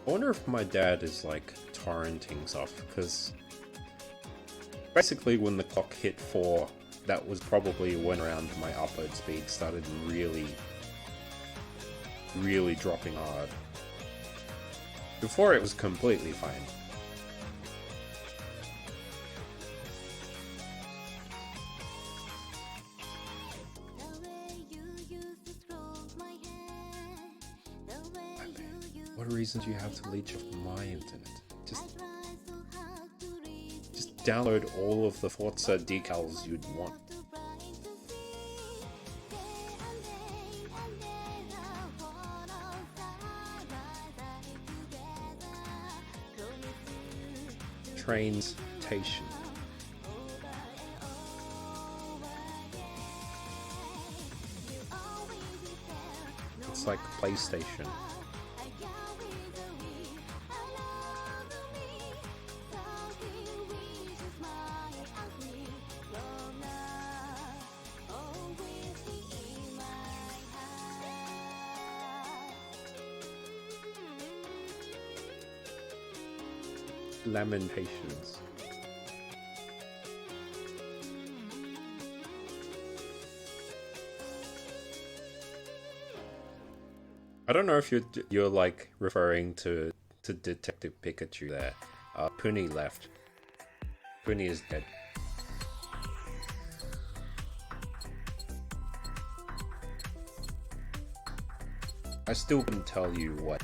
I wonder if my dad is like torrenting stuff, because basically when the clock hit 4, that was probably when around my upload speed started really dropping hard. Before it was completely fine. What reason do you have to leech off my internet? Just download all of the Forza decals you'd want. Trains station. It's like PlayStation. Lamentations. I don't know if you're like referring to Detective Pikachu there. Puni left. Puni is dead. I still couldn't tell you what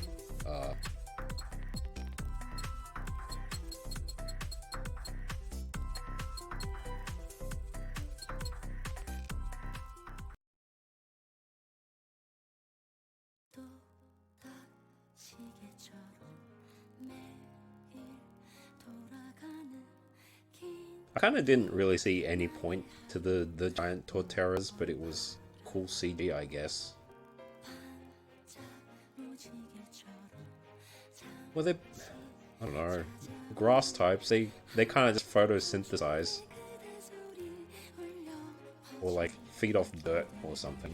I kind of didn't really see any point to the giant torteras, but it was cool CG, I guess. Well, I don't know, grass types, they kind of just photosynthesize. Or like feed off dirt or something.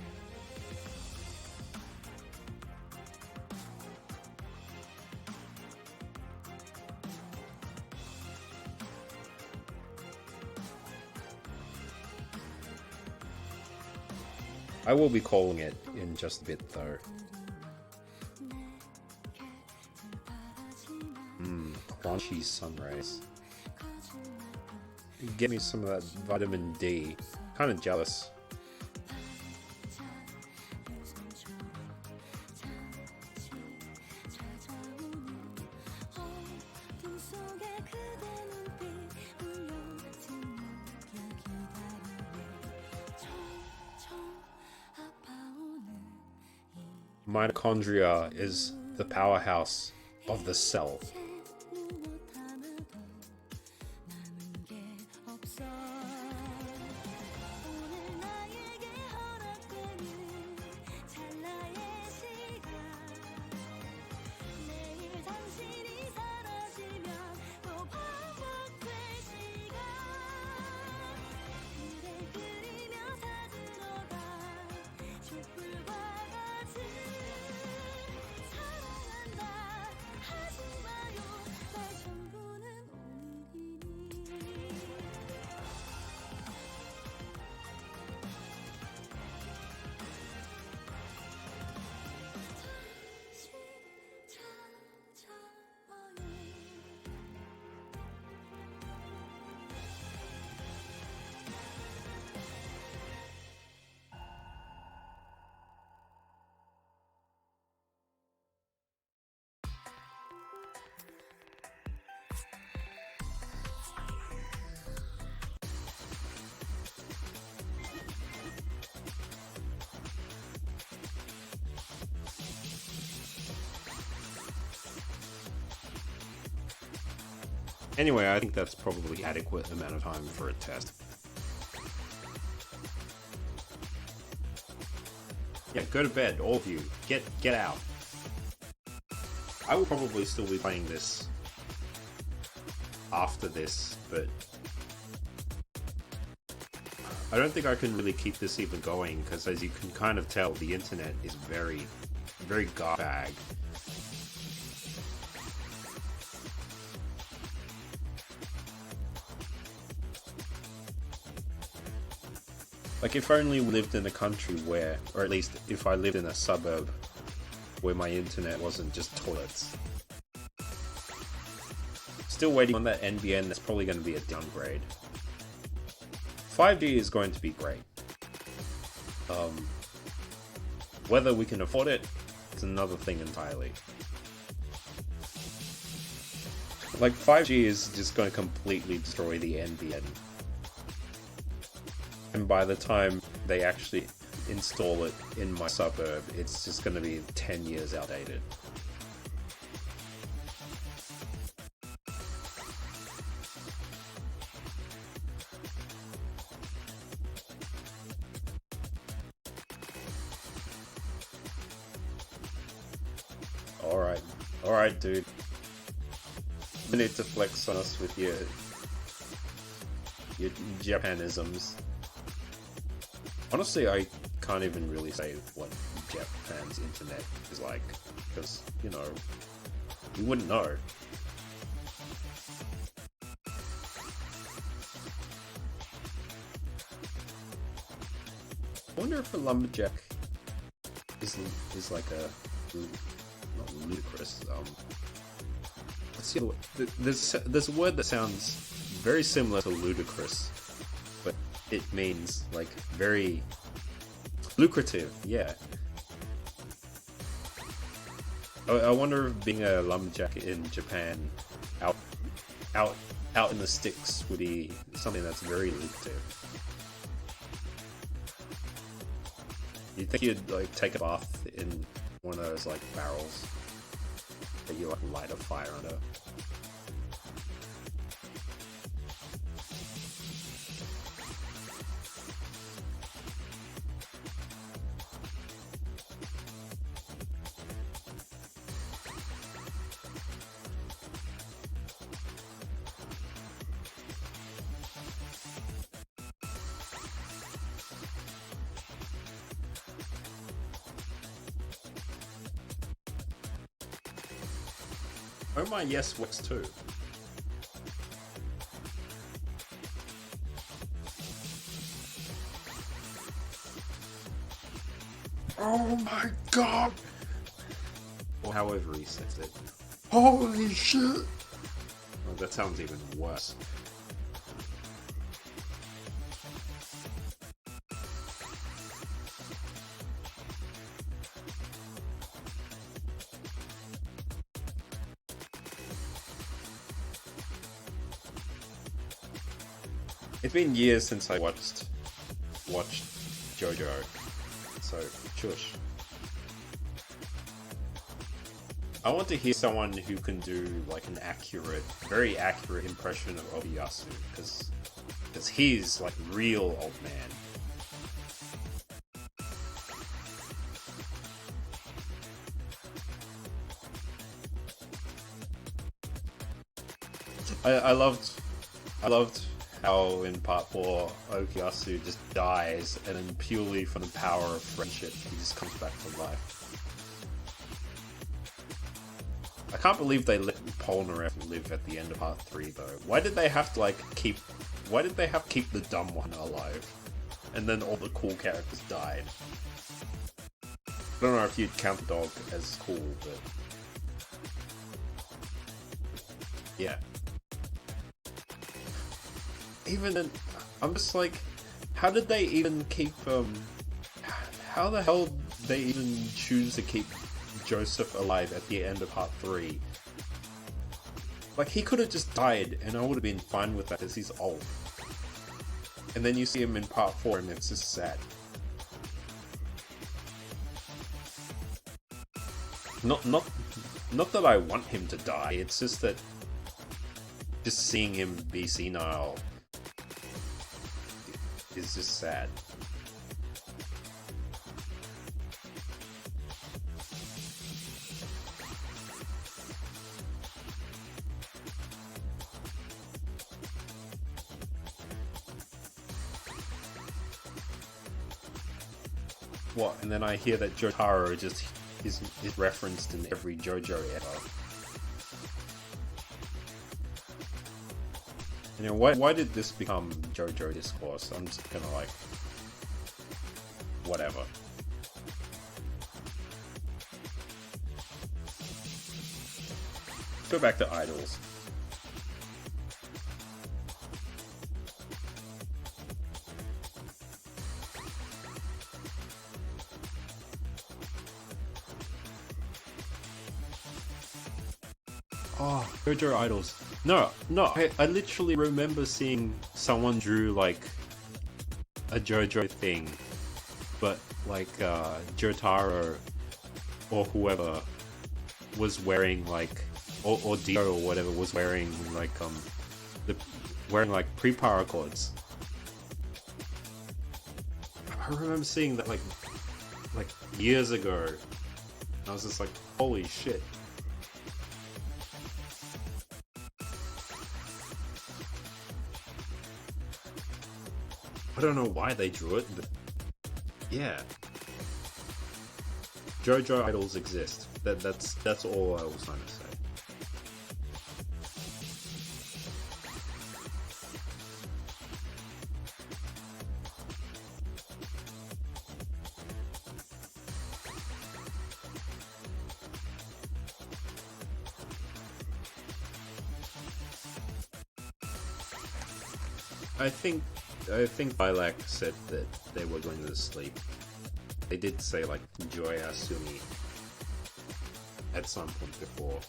I will be calling it in just a bit though. Crunchy sun rays. Get me some of that vitamin D. Kind of jealous. Mitochondria is the powerhouse of the cell. Anyway, I think that's probably adequate amount of time for a test. Yeah, go to bed, all of you. Get out. I will probably still be playing this after this, but I don't think I can really keep this even going, because as you can kind of tell, the internet is very, very garbage. Like, if only we lived in a country where, or at least if I lived in a suburb where my internet wasn't just toilets. Still waiting on that NBN, that's probably going to be a downgrade. 5G is going to be great. Whether we can afford it, it's another thing entirely. Like, 5G is just going to completely destroy the NBN. And by the time they actually install it in my suburb, it's just going to be 10 years outdated. alright, dude. You need to flex on us with your Japanisms. Honestly, I can't even really say what Japan's internet is like, because, you know, you wouldn't know. I wonder if a lumberjack is like a, not ludicrous, what's the other word? There's a word that sounds very similar to ludicrous, but it means like very lucrative, yeah. I wonder if being a lumberjack in Japan, out in the sticks, would be something that's very lucrative. You'd think you'd like take a bath in one of those like barrels that you like light a fire under. Oh my, yes, works too. Oh my god! Or however he says it. Holy shit! Oh, that sounds even worse. It's been years since I watched JoJo, so shush. I want to hear someone who can do like an very accurate impression of Oyasu, because he's like real old man. I loved how in part 4 Okuyasu just dies, and then purely from the power of friendship he just comes back to life. I can't believe they let Polnareff live at the end of part 3 though. Why did they have to keep the dumb one alive? And then all the cool characters died. I don't know if you'd count the dog as cool, but yeah. Even then, I'm just like, how did they even keep, how the hell did they even choose to keep Joseph alive at the end of part 3? Like, he could have just died, and I would have been fine with that, because he's old. And then you see him in part 4, and it's just sad. Not that I want him to die, it's just that just seeing him be senile is just sad. What? And then I hear that Jotaro just is referenced in every JoJo ever. You know, why did this become JoJo discourse? I'm just gonna like, whatever. Go back to idols. Oh, JoJo idols. No, I literally remember seeing someone drew like a JoJo thing, but like Jotaro or whoever was wearing like, or Dio or whatever was wearing like wearing like pre-paracords. I remember seeing that like years ago. I was just like, holy shit. I don't know why they drew it, but yeah. JoJo idols exist. That's all I was trying to say. I think Lilac said that they were going to sleep. They did say like Joy Asumi at some point before.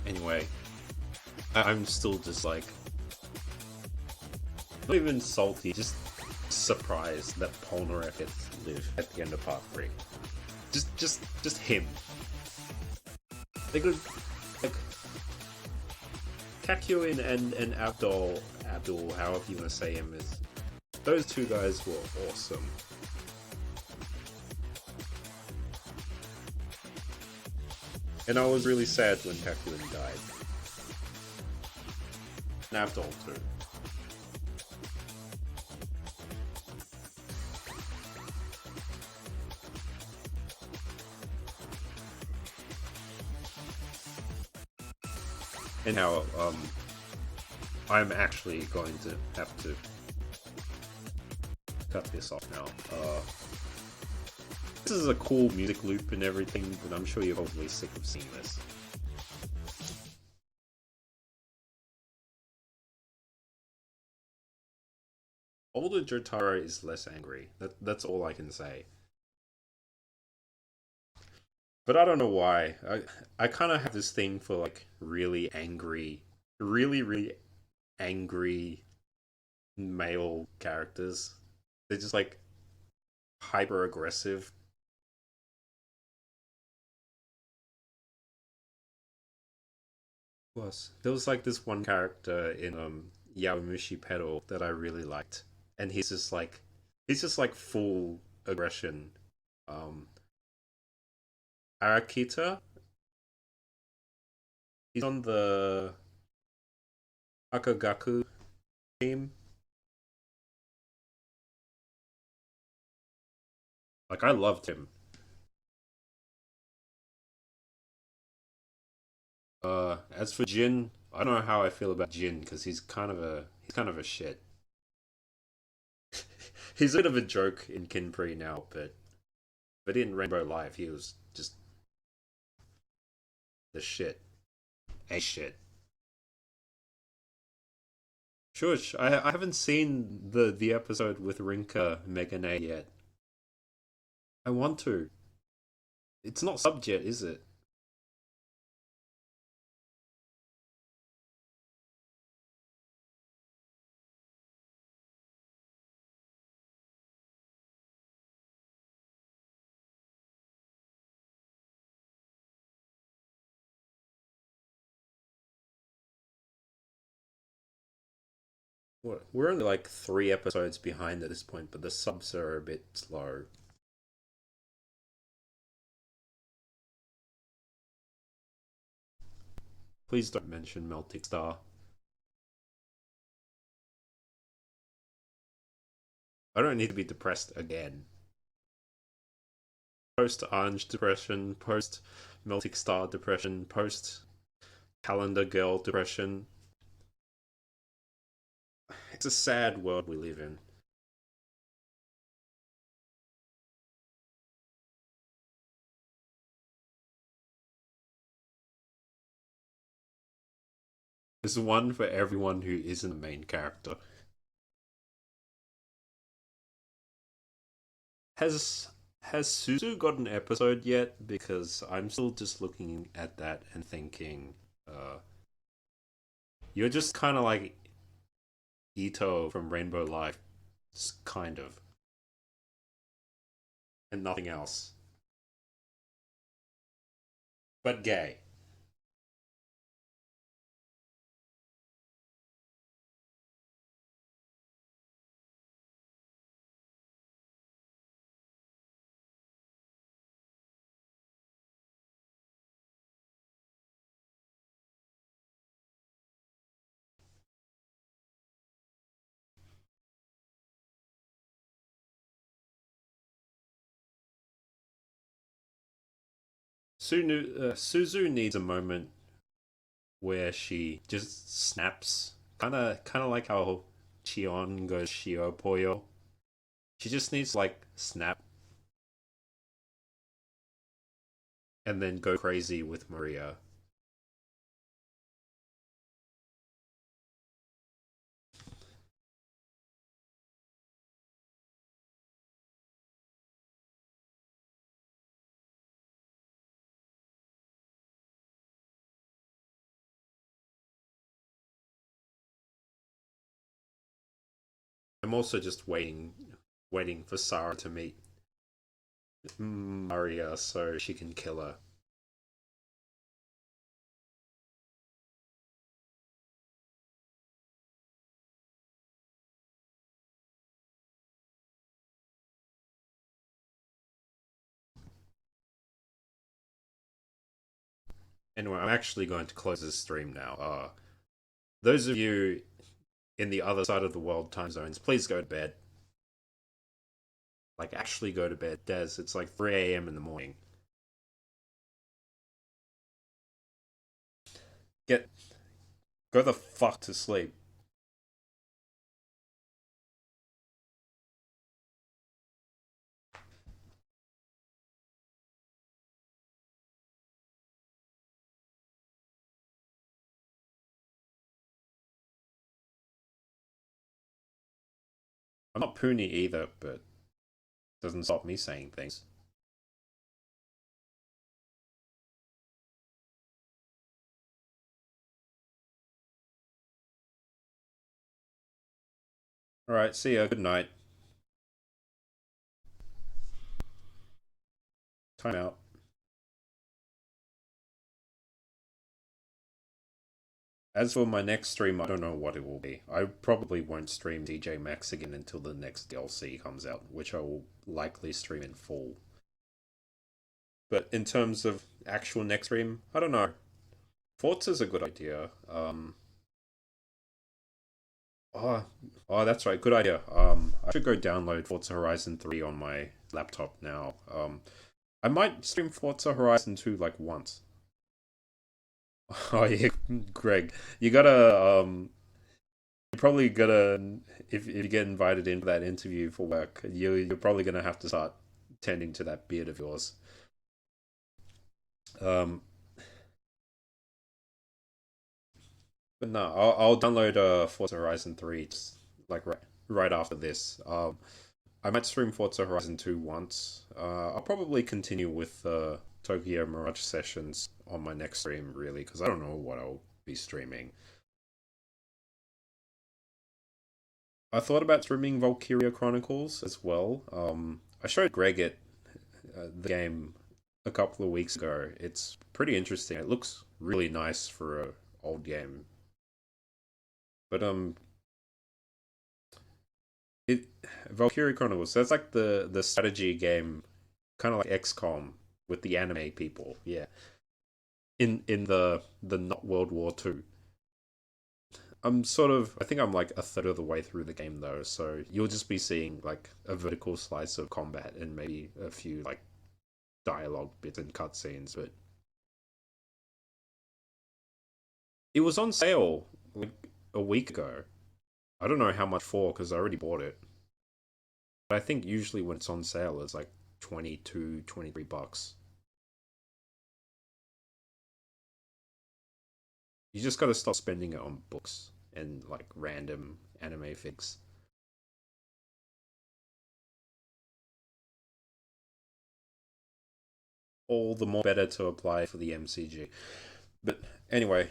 Anyway, I'm still just like not even salty, just surprised that Polnareff gets to live at the end of part 3. Just him. They could like Kakyoin and Abdul, however you want to say him, is those two guys were awesome. And I was really sad when Kakyoin died. And Abdul too. And how I'm actually going to have to cut this off now. This is a cool music loop and everything, but I'm sure you're probably sick of seeing this. Older Jotaro is less angry. That's all I can say. But I don't know why. I kind of have this thing for like really angry, really angry male characters. They're just like hyper aggressive. There was like this one character in Yaomushi Pedal that I really liked, and he's just like full aggression. Um, Arakita, he's on the Akagaku team. Like I loved him. As for Jin, I don't know how I feel about Jin because he's kind of a shit. He's a bit of a joke in Kinpri now, but in Rainbow Live he was just the shit, a shit. Shush, I haven't seen the episode with Rinka Megane yet. I want to. It's not subbed yet, is it? What? We're only like 3 episodes behind at this point, but the subs are a bit slow. Please don't mention Melting Star. I don't need to be depressed again. Post Orange depression, post Melting Star depression, post Calendar Girl depression. It's a sad world we live in. There's one for everyone who isn't the main character. Has Suzu got an episode yet? Because I'm still just looking at that and thinking, you're just kind of like Ito from Rainbow Life, just kind of, and nothing else. But gay. Suzu needs a moment where she just snaps, kind of like how Chion goes Shio Poyo. She just needs like snap and then go crazy with Maria. I'm also just waiting for Sarah to meet Maria so she can kill her. Anyway, I'm actually going to close this stream now. Those of you in the other side of the world time zones, please go to bed. Like, actually go to bed. Des, it's like 3 a.m. in the morning. Get Go the fuck to sleep. I'm not Poonie either, but doesn't stop me saying things. Alright, see ya. Good night. Time out. As for my next stream, I don't know what it will be. I probably won't stream DJMAX again until the next DLC comes out, which I will likely stream in full. But in terms of actual next stream, I don't know. Forza's a good idea. Oh, oh, that's right. Good idea. I should go download Forza Horizon 3 on my laptop now. I might stream Forza Horizon 2 like once. Oh yeah, Greg, you gotta you probably gotta if you get invited into that interview for work, you're probably gonna have to start tending to that beard of yours. Um, but no, I'll download Forza Horizon 3 just like right after this. I might stream Forza Horizon 2 once. I'll probably continue with Tokyo Mirage Sessions on my next stream, really, because I don't know what I'll be streaming. I thought about streaming Valkyria Chronicles as well. I showed Greg the game a couple of weeks ago. It's pretty interesting. It looks really nice for a old game. But it Valkyria Chronicles. That's like the strategy game, kind of like XCOM with the anime people. Yeah, in the not World War Two. I think I'm like a third of the way through the game though, so you'll just be seeing like a vertical slice of combat and maybe a few like dialogue bits and cutscenes. But it was on sale like a week ago. I don't know how much for because I already bought it. But I think usually when it's on sale, it's like 22, 23 bucks. You just gotta stop spending it on books and like random anime figs. All the more better to apply for the MCG. But anyway,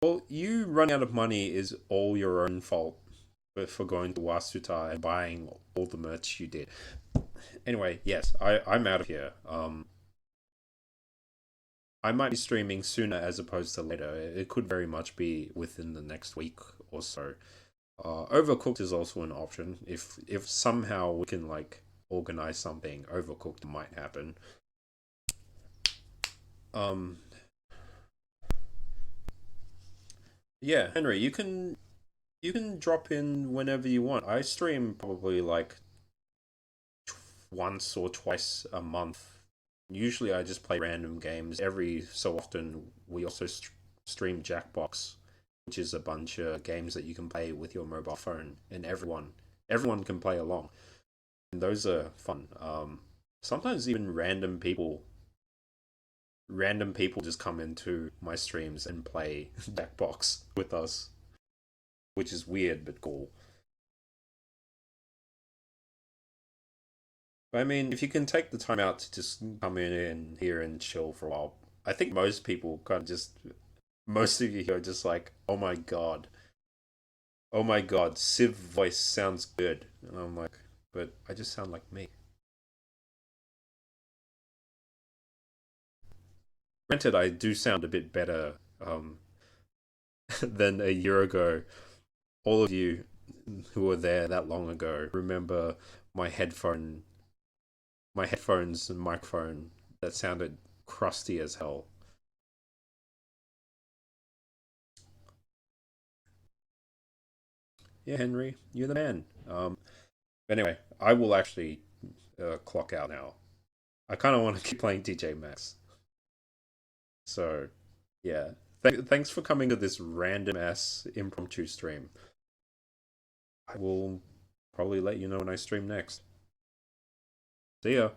well, you running out of money is all your own fault for going to Wasuta and buying all the merch you did. Anyway, yes, I'm out of here. I might be streaming sooner as opposed to later. It could very much be within the next week or so. Overcooked is also an option. If somehow we can like organize something, Overcooked might happen. Um, yeah, Henry, you can drop in whenever you want. I stream probably like once or twice a month. Usually I just play random games. Every so often we also stream Jackbox, which is a bunch of games that you can play with your mobile phone, and everyone can play along. And those are fun. Sometimes even random people just come into my streams and play Jackbox with us, which is weird but cool. I mean, if you can take the time out to just come in here and chill for a while, I think most people kind of just, most of you are just like, oh my god, Civ voice sounds good. And I'm like, but I just sound like me. Granted, I do sound a bit better than a year ago. All of you who were there that long ago remember my headphone, my headphones and microphone that sounded crusty as hell. Yeah, Henry, you're the man. Anyway, I will actually clock out now. I kind of want to keep playing DJ Max. So, yeah. Thanks for coming to this random ass impromptu stream. I will probably let you know when I stream next. See ya.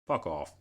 Fuck off.